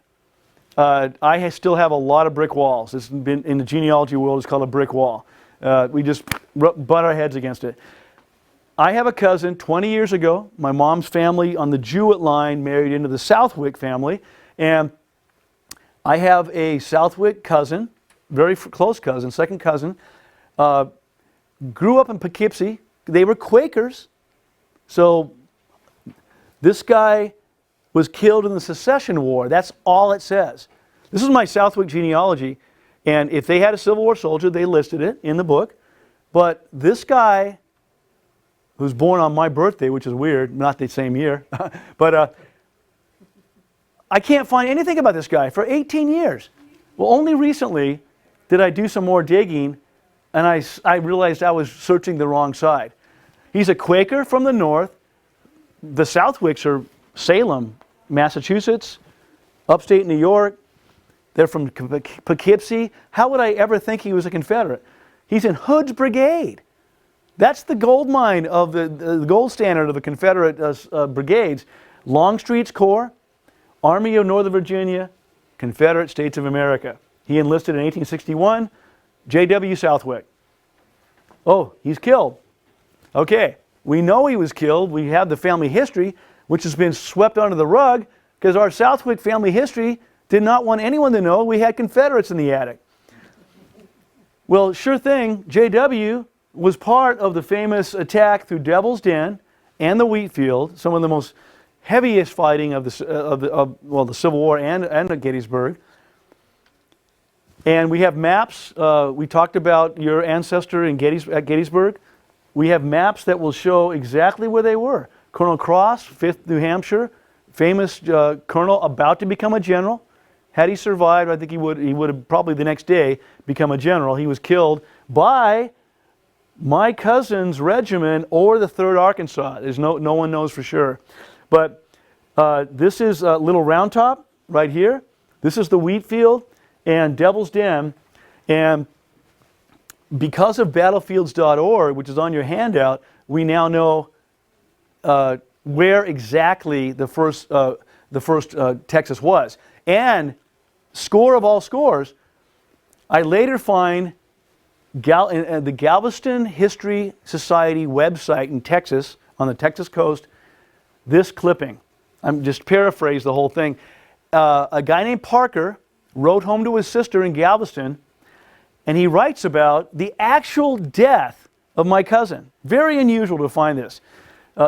I still have a lot of brick walls. It's been, in the genealogy world, it's called a brick wall. We just butt our heads against it. I have a cousin, 20 years ago, my mom's family on the Jewett line married into the Southwick family, and I have a Southwick cousin, very close cousin, second cousin, grew up in Poughkeepsie. They were Quakers, so this guy was killed in the Secession War. That's all it says. This is my Southwick genealogy, and if they had a Civil War soldier, they listed it in the book. But this guy, who's born on my birthday, which is weird, not the same year, but I can't find anything about this guy for 18 years. Well, only recently did I do some more digging, and I realized I was searching the wrong side. He's a Quaker from the north. The Southwicks are Salem, Massachusetts, upstate New York. They're from Poughkeepsie. How would I ever think he was a Confederate? He's in Hood's Brigade. That's the gold mine of the gold standard of the Confederate brigades. Longstreet's Corps, Army of Northern Virginia, Confederate States of America. He enlisted in 1861, J.W. Southwick. Oh, he's killed. Okay, we know he was killed. We have the family history, which has been swept under the rug because our Southwick family history did not want anyone to know we had Confederates in the attic. Well, sure thing, J.W. was part of the famous attack through Devil's Den and the wheat field, some of the most heaviest fighting of the Civil War and at Gettysburg. And we have maps. We talked about your ancestor at Gettysburg. We have maps that will show exactly where they were. Colonel Cross, 5th New Hampshire, famous colonel about to become a general. Had he survived, I think he would have probably the next day become a general. He was killed by my cousin's regiment or the 3rd Arkansas. There's no one knows for sure. But this is Little Round Top right here. This is the wheat field and Devil's Den. And because of battlefields.org, which is on your handout, we now know where exactly the first Texas was. And score of all scores, I later find the Galveston History Society website in Texas, on the Texas coast, this clipping. I'm just paraphrase the whole thing. A guy named Parker wrote home to his sister in Galveston, and he writes about the actual death of my cousin. Very unusual to find this.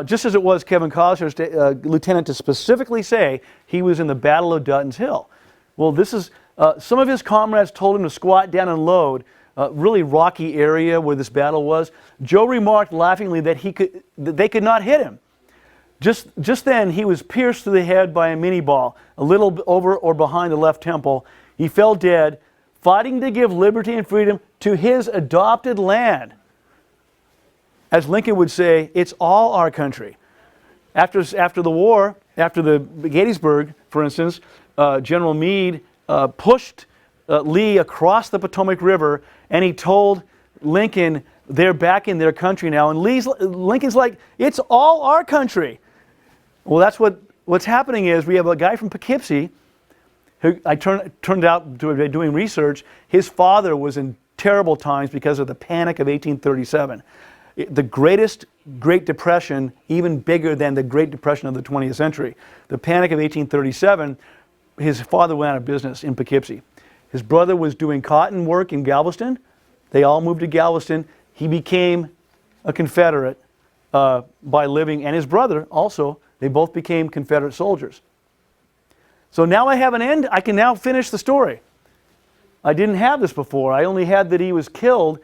Just as it was Kevin Costner's lieutenant to specifically say he was in the Battle of Dutton's Hill. Well, this is, some of his comrades told him to squat down and load, really rocky area where this battle was. Joe remarked laughingly that they could not hit him. Just then, he was pierced through the head by a mini ball, a little over or behind the left temple. He fell dead, fighting to give liberty and freedom to his adopted land. As Lincoln would say, it's all our country. After the war, after the Gettysburg, for instance, General Meade pushed Lee across the Potomac River, and he told Lincoln they're back in their country now. And Lincoln's like, it's all our country. Well, that's what's happening is we have a guy from Poughkeepsie who turned out to be doing research. His father was in terrible times because of the Panic of 1837. The Great Depression, even bigger than the Great Depression of the 20th century. The Panic of 1837, his father went out of business in Poughkeepsie. His brother was doing cotton work in Galveston. They all moved to Galveston. He became a Confederate by living, and his brother also, they both became Confederate soldiers. So now I have an end. I can now finish the story. I didn't have this before. I only had that he was killed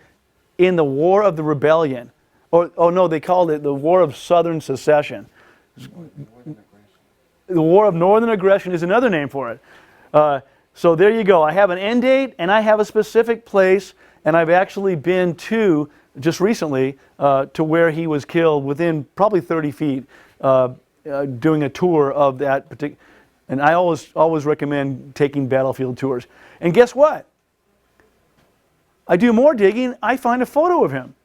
in the War of the Rebellion. Oh no, they called it the War of Southern Secession. The War of Northern Aggression is another name for it. So there you go. I have an end date and I have a specific place, and I've actually been to, just recently, to where he was killed within probably 30 feet, doing a tour of that particular. And I always recommend taking battlefield tours. And guess what? I do more digging, I find a photo of him.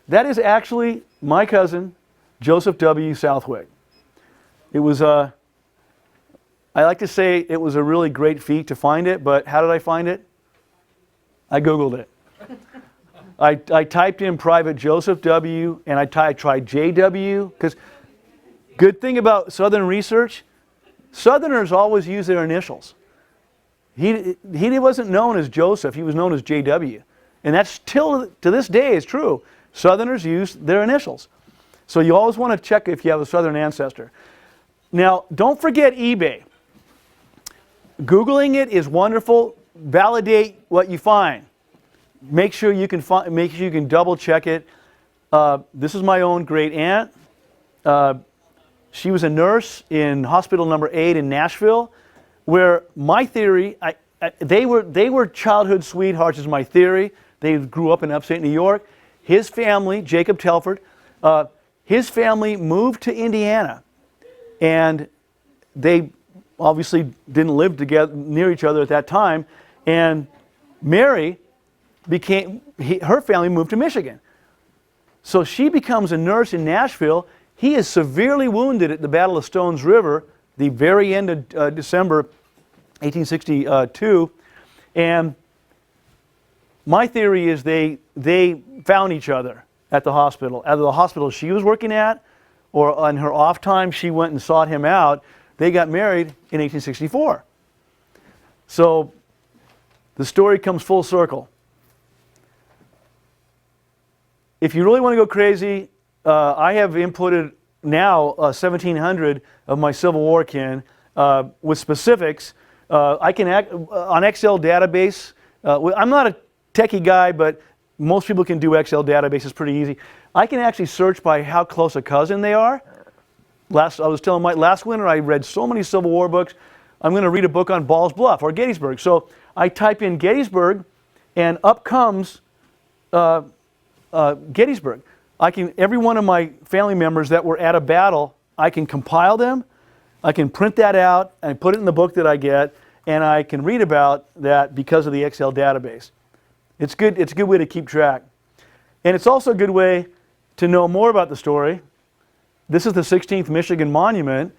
That is actually my cousin, Joseph W. Southwick. It was, I like to say it was a really great feat to find it, but how did I find it? I Googled it. I typed in private Joseph W. and I tried JW, because good thing about Southern research, Southerners always use their initials. He wasn't known as Joseph, he was known as JW. And that's still, to this day, is true. Southerners use their initials. So you always want to check if you have a Southern ancestor. Now, don't forget eBay. Googling it is wonderful. Validate what you find. Make sure you can double check it. This is my own great aunt. She was a nurse in hospital number 8 in Nashville, where my theory, they were childhood sweethearts is my theory. They grew up in upstate New York. His family, Jacob Telford, his family moved to Indiana, and they obviously didn't live together near each other at that time. And Mary her family moved to Michigan. So she becomes a nurse in Nashville. He is severely wounded at the Battle of Stones River, the very end of December 1862. And my theory is they found each other at the hospital. Either the hospital she was working at, or on her off time she went and sought him out. They got married in 1864. So the story comes full circle. If you really want to go crazy, I have inputted now 1,700 of my Civil War kin with specifics. I can on Excel database. I'm not a techie guy, but most people can do Excel database. It's pretty easy. I can actually search by how close a cousin they are. I was telling Mike, last winter I read so many Civil War books. I'm going to read a book on Ball's Bluff or Gettysburg. So I type in Gettysburg, and up comes Gettysburg. Every one of my family members that were at a battle, I can compile them, I can print that out, and put it in the book that I get, and I can read about that because of the Excel database. It's good. It's a good way to keep track. And it's also a good way to know more about the story. This is the 16th Michigan Monument.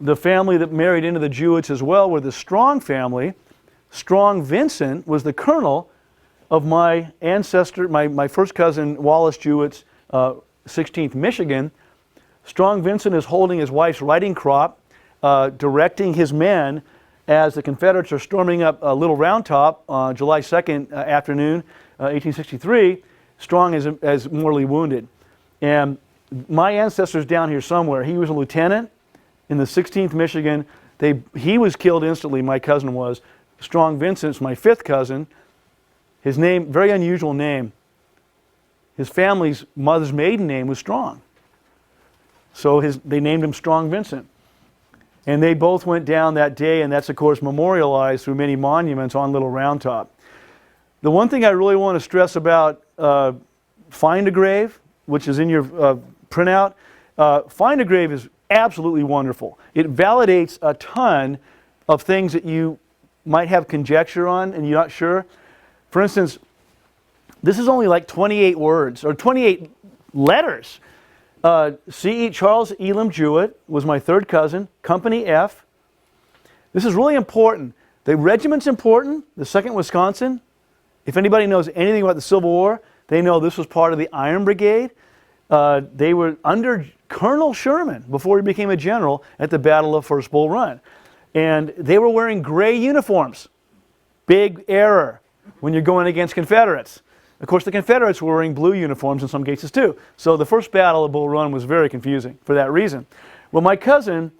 The family that married into the Jewitts as well were the Strong family. Strong Vincent was the colonel of my ancestor, my first cousin Wallace Jewett's 16th Michigan. Strong Vincent is holding his wife's riding crop, directing his men, as the Confederates are storming up Little Round Top on July 2nd afternoon, 1863. Strong is mortally wounded. And my ancestor's down here somewhere. He was a lieutenant in the 16th Michigan. He was killed instantly, my cousin was. Strong Vincent's my fifth cousin. His name, very unusual name. His family's mother's maiden name was Strong. So they named him Strong Vincent. And they both went down that day, and that's, of course, memorialized through many monuments on Little Round Top. The one thing I really want to stress about Find a Grave, which is in your printout, Find a Grave is absolutely wonderful. It validates a ton of things that you might have conjecture on and you're not sure. For instance, this is only like 28 words, or 28 letters. C.E. Charles Elam Jewett was my third cousin, Company F. This is really important. The regiment's important, the 2nd Wisconsin. If anybody knows anything about the Civil War, they know this was part of the Iron Brigade. They were under Colonel Sherman before he became a general at the Battle of First Bull Run. And they were wearing gray uniforms. Big error when you're going against Confederates. Of course, the Confederates were wearing blue uniforms in some cases too. So the first battle of Bull Run was very confusing for that reason. Well, my cousin,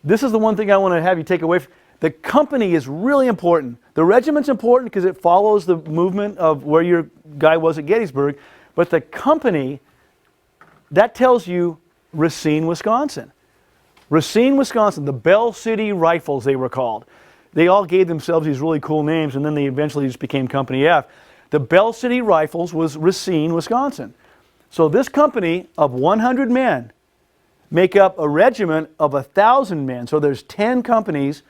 this is the one thing I want to have you take away from. The company is really important. The regiment's important because it follows the movement of where your guy was at Gettysburg. But the company, that tells you Racine, Wisconsin. Racine, Wisconsin, the Bell City Rifles they were called. They all gave themselves these really cool names, and then they eventually just became Company F. The Bell City Rifles was Racine, Wisconsin. So this company of 100 men make up a regiment of 1,000 men. So there's 10 companies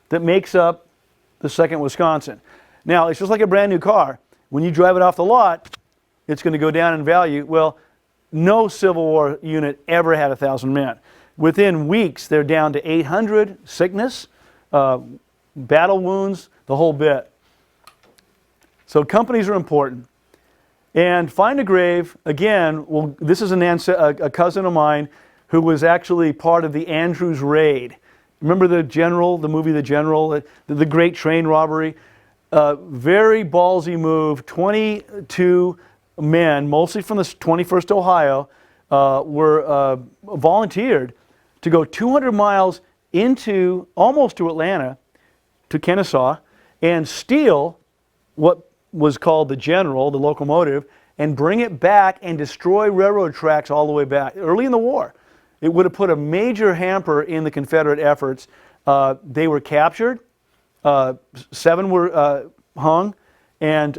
that makes up the 2nd Wisconsin. Now, it's just like a brand new car. When you drive it off the lot, it's going to go down in value. Well, no Civil War unit ever had 1,000 men. Within weeks, they're down to 800, sickness, battle wounds, the whole bit. So companies are important. And Find a Grave, again, well, this is a cousin of mine who was actually part of the Andrews Raid. Remember the General, the movie The General, the great train robbery? Very ballsy move. 22 men, mostly from the 21st Ohio, were volunteered to go 200 miles into, almost to Atlanta, to Kennesaw, and steal what was called the General, the locomotive, and bring it back and destroy railroad tracks all the way back. Early in the war, it would have put a major hamper in the Confederate efforts. They were captured. 7 were hung. And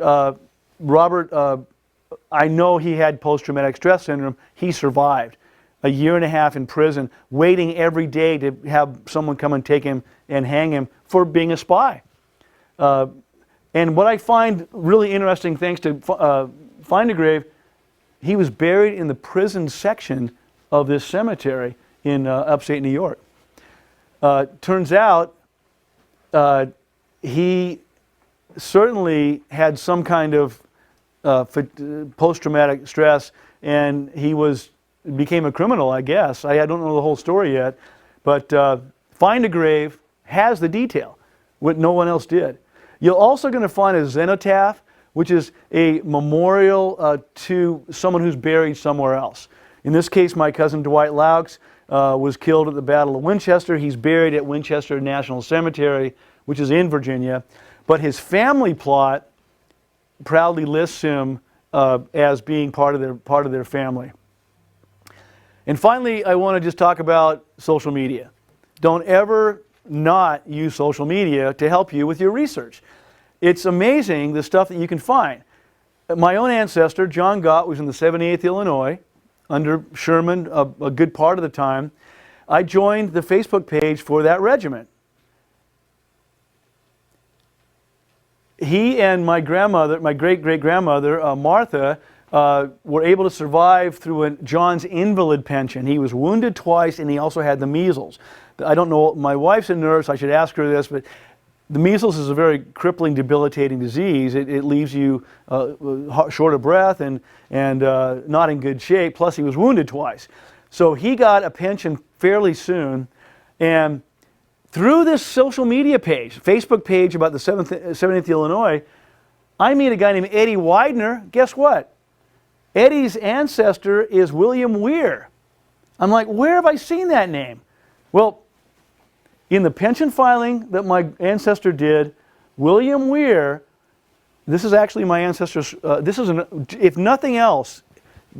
Robert, I know he had post-traumatic stress syndrome. He survived. A year and a half in prison, waiting every day to have someone come and take him and hang him for being a spy. And what I find really interesting, thanks to Find a Grave, he was buried in the prison section of this cemetery in upstate New York. Turns out he certainly had some kind of post-traumatic stress, and he became a criminal, I guess. I don't know the whole story yet, but Find a Grave has the detail, what no one else did. You're also going to find a cenotaph, which is a memorial to someone who's buried somewhere else. In this case, my cousin Dwight Laux was killed at the Battle of Winchester. He's buried at Winchester National Cemetery, which is in Virginia. But his family plot proudly lists him as being part of their family. And finally, I want to just talk about social media. Don't ever not use social media to help you with your research. It's amazing the stuff that you can find. My own ancestor, John Gott, was in the 78th Illinois under Sherman a good part of the time. I joined the Facebook page for that regiment. He and my grandmother, my great-great-grandmother, Martha, were able to survive through John's invalid pension. He was wounded twice, and he also had the measles. I don't know, my wife's a nurse, I should ask her this, but the measles is a very crippling, debilitating disease. It leaves you short of breath and not in good shape, plus he was wounded twice. So he got a pension fairly soon, and through this social media page, Facebook page about the 70th Illinois, I meet a guy named Eddie Widener. Guess what? Eddie's ancestor is William Weir. I'm like, where have I seen that name? Well, in the pension filing that my ancestor did, William Weir, this is actually my ancestor's, if nothing else,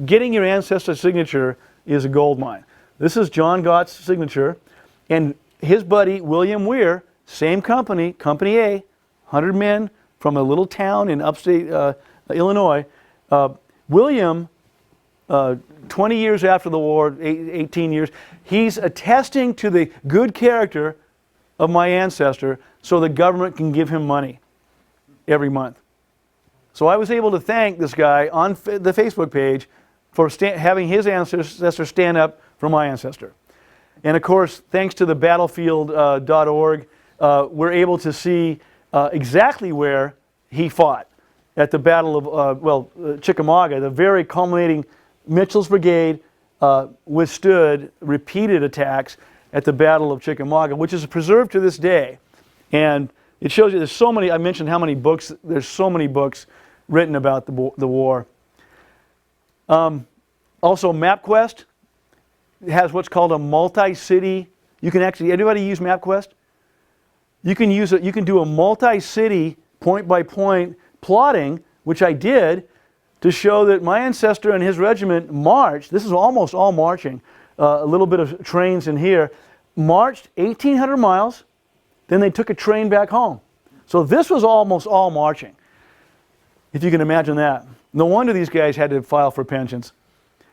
getting your ancestor's signature is a gold mine. This is John Gott's signature, and his buddy William Weir, same company, Company A, 100 men from a little town in upstate Illinois. William, 20 years after the war, 18 years, he's attesting to the good character of my ancestor so the government can give him money every month. So I was able to thank this guy on the Facebook page for having his ancestor stand up for my ancestor. And of course, thanks to the battlefield.org, we're able to see exactly where he fought at the Battle of, Chickamauga. The very culminating Mitchell's Brigade withstood repeated attacks at the Battle of Chickamauga, which is preserved to this day. And it shows you there's so many, I mentioned how many books, there's so many books written about the war. Also, MapQuest has what's called a multi-city. You can actually, anybody use MapQuest? You can use it, you can do a multi-city point-by-point plotting, which I did, to show that my ancestor and his regiment marched, this is almost all marching, a little bit of trains in here, marched 1,800 miles, then they took a train back home. So this was almost all marching, if you can imagine that. No wonder these guys had to file for pensions.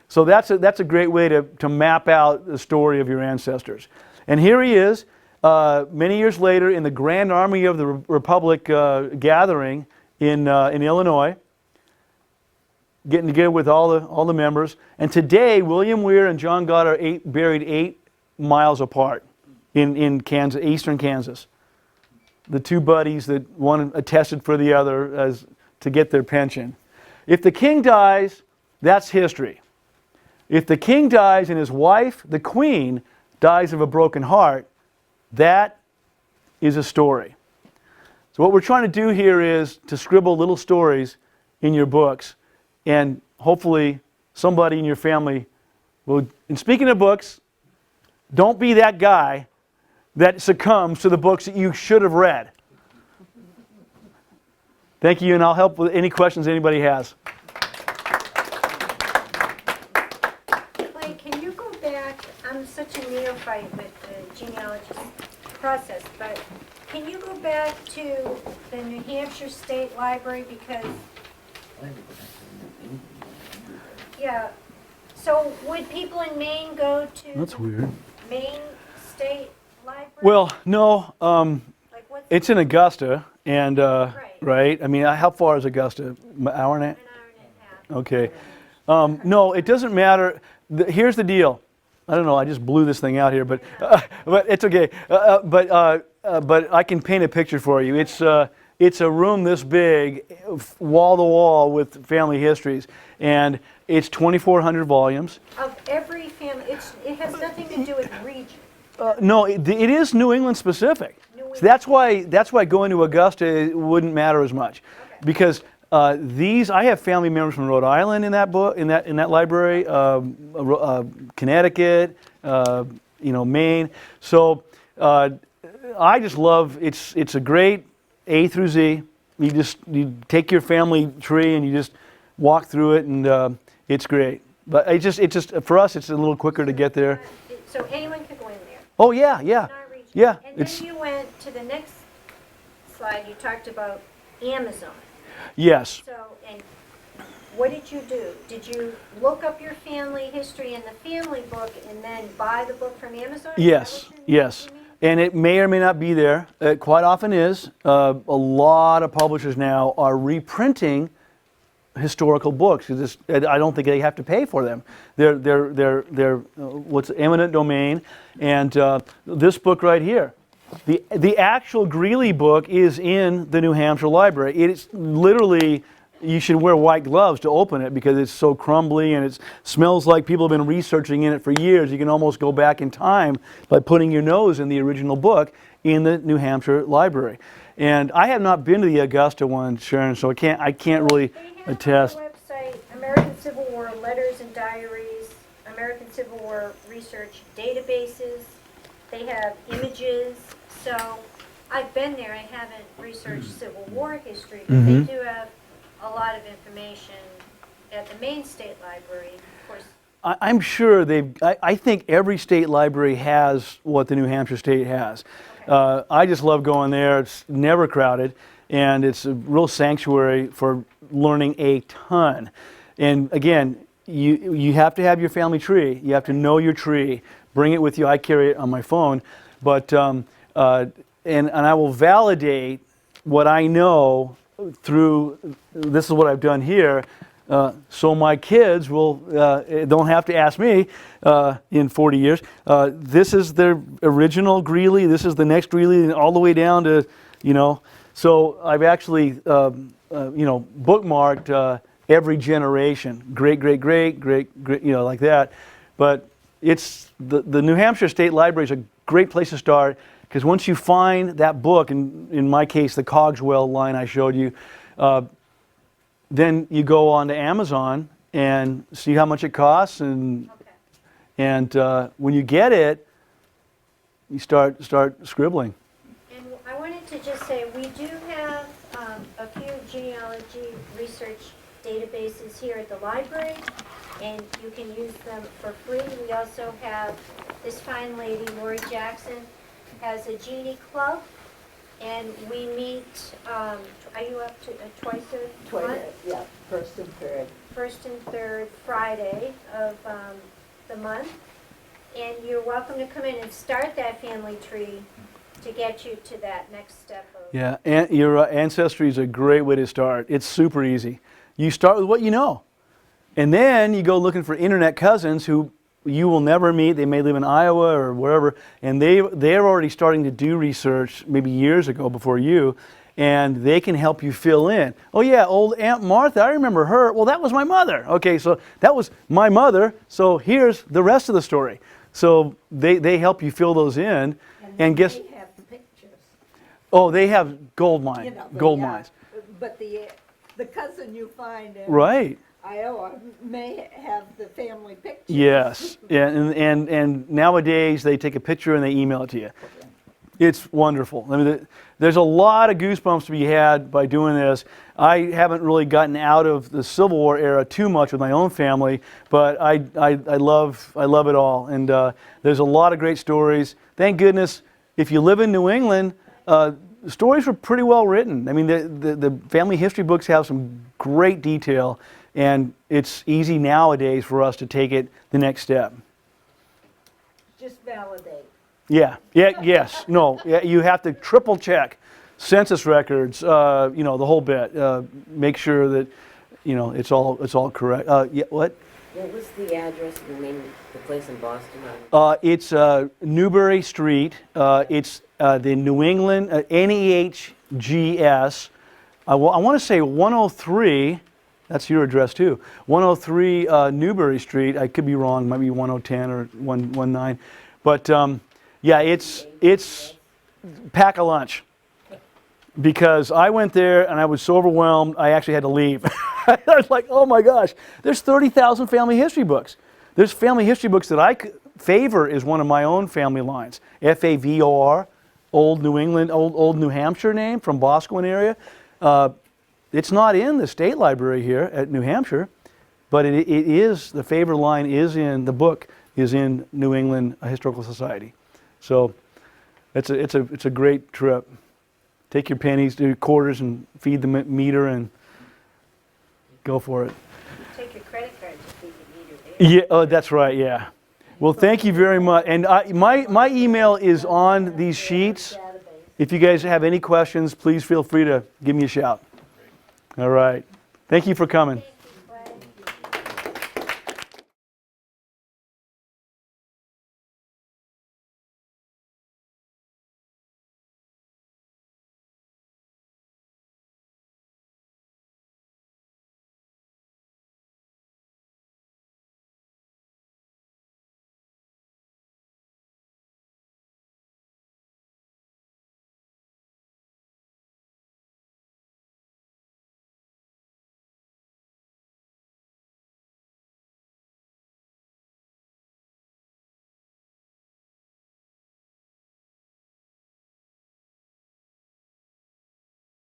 So that's a great way to map out the story of your ancestors. And here he is, many years later in the Grand Army of the Republic gathering in Illinois, getting together with all the members. And today, William Weir and John Gott are buried 8 miles apart in Kansas, eastern Kansas. The two buddies that one attested for the other to get their pension. If the king dies, that's history. If the king dies and his wife, the queen, dies of a broken heart, that is a story. So what we're trying to do here is to scribble little stories in your books, and hopefully somebody in your family will, and speaking of books, don't be that guy that succumbs to the books that you should have read. Thank you, and I'll help with any questions anybody has. Clay, can you go back? I'm such a neophyte with the genealogy process, but can you go back to the New Hampshire State Library? Because, yeah, so would people in Maine go to That's weird. Maine State Library? Well, no, Like what's it's in Augusta, and Right. right. I mean, how far is Augusta? An hour and a half? an hour and a half? Okay. No, it doesn't matter. Here's the deal. I don't know. I just blew this thing out here, but it's okay. But I can paint a picture for you. It's a room this big, wall to wall, with family histories, and it's 2,400 volumes. Of every family, it has nothing to do with region. No, it is New England specific. New So that's why going to Augusta wouldn't matter as much, Okay. because I have family members from Rhode Island in that book, in that library, Connecticut, Maine. So I just love it's a great A through Z. You take your family tree and you just walk through it, and it's great. But it just for us it's a little quicker to get there. So anyone could go in there. Oh yeah. Not region. Yeah, And it's- then you went to the next slide, you talked about Amazon. Yes. So, and what did you do? Did you look up your family history in the family book and then buy the book from Amazon? Is that Yes, what yes. you mean? And it may or may not be there. It quite often is. A lot of publishers now are reprinting historical books. I don't think they have to pay for them. They're what's eminent domain. And this book right here, the actual Greeley book is in the New Hampshire Library. It's literally, you should wear white gloves to open it because it's so crumbly and it smells like people have been researching in it for years. You can almost go back in time by putting your nose in the original book in the New Hampshire Library. And I have not been to the Augusta one, Sharon, so I can't really They have attest. on their website American Civil War Letters and Diaries, American Civil War Research Databases. They have images. So I've been there. I haven't researched Civil War history, but they do have a lot of information at the Maine State Library. Of course, I'm sure I think every state library has what the New Hampshire State has. I just love going there. It's never crowded, and it's a real sanctuary for learning a ton. And again, you have to have your family tree. You have to know your tree. Bring it with you. I carry it on my phone, but and I will validate what I know through. This is what I've done here. So my kids will don't have to ask me in 40 years. This is their original Greeley. This is the next Greeley, and all the way down to, So I've actually, bookmarked every generation, great, like that. But it's the New Hampshire State Library is a great place to start, because once you find that book, in my case, the Cogswell line I showed you. Then you go on to Amazon and see how much it costs, and when you get it, you start scribbling. and I wanted to just say we do have a few genealogy research databases here at the library, and you can use them for free. We also have this fine lady, Lori Jackson, has a Genie Club, and we meet. Are you up to twice a month? Yeah, first and third. First and third Friday of the month. And you're welcome to come in and start that family tree to get you to that next step of. Yeah, and your ancestry is a great way to start. It's super easy. You start with what you know, and then you go looking for internet cousins who you will never meet. They may live in Iowa or wherever, and they're already starting to do research maybe years ago before you, and they can help you fill in. Oh yeah, old Aunt Martha, I remember her. Well, that was my mother. Okay, so that was my mother, so here's the rest of the story. So they help you fill those in, and guess, They have the pictures. oh, they have gold mine, You know, gold yeah, mines. But the cousin you find in Right. Iowa may have the family pictures. Yes, yeah, and nowadays they take a picture and they email it to you. It's wonderful. I mean, there's a lot of goosebumps to be had by doing this. I haven't really gotten out of the Civil War era too much with my own family, but I love it all. And there's a lot of great stories. Thank goodness, if you live in New England, the stories were pretty well written. I mean, the family history books have some great detail, and it's easy nowadays for us to take it the next step. Just validate. Yeah, yes, no, yeah, you have to triple check census records, the whole bit. Make sure that, it's all correct. Yeah, what? What was the address of the place in Boston? It's Newbury Street. It's the New England, NEHGS. I want to say 103, that's your address too, 103 Newbury Street. I could be wrong, might be 1010 or 119. But yeah, it's pack a lunch. Because I went there and I was so overwhelmed, I actually had to leave. I was like, oh my gosh, there's 30,000 family history books. There's family history books that Favor is one of my own family lines. FAVOR, Old New England, Old New Hampshire name from Boscawen area. It's not in the state library here at New Hampshire, but it is, the Favor line is in, the book is in New England Historical Society. So it's a great trip. Take your pennies, do your quarters, and feed the meter, and go for it. Take your credit card to feed the meter there. Yeah, oh, that's right. Yeah. Well, thank you very much. And my email is on these sheets. If you guys have any questions, please feel free to give me a shout. All right. Thank you for coming.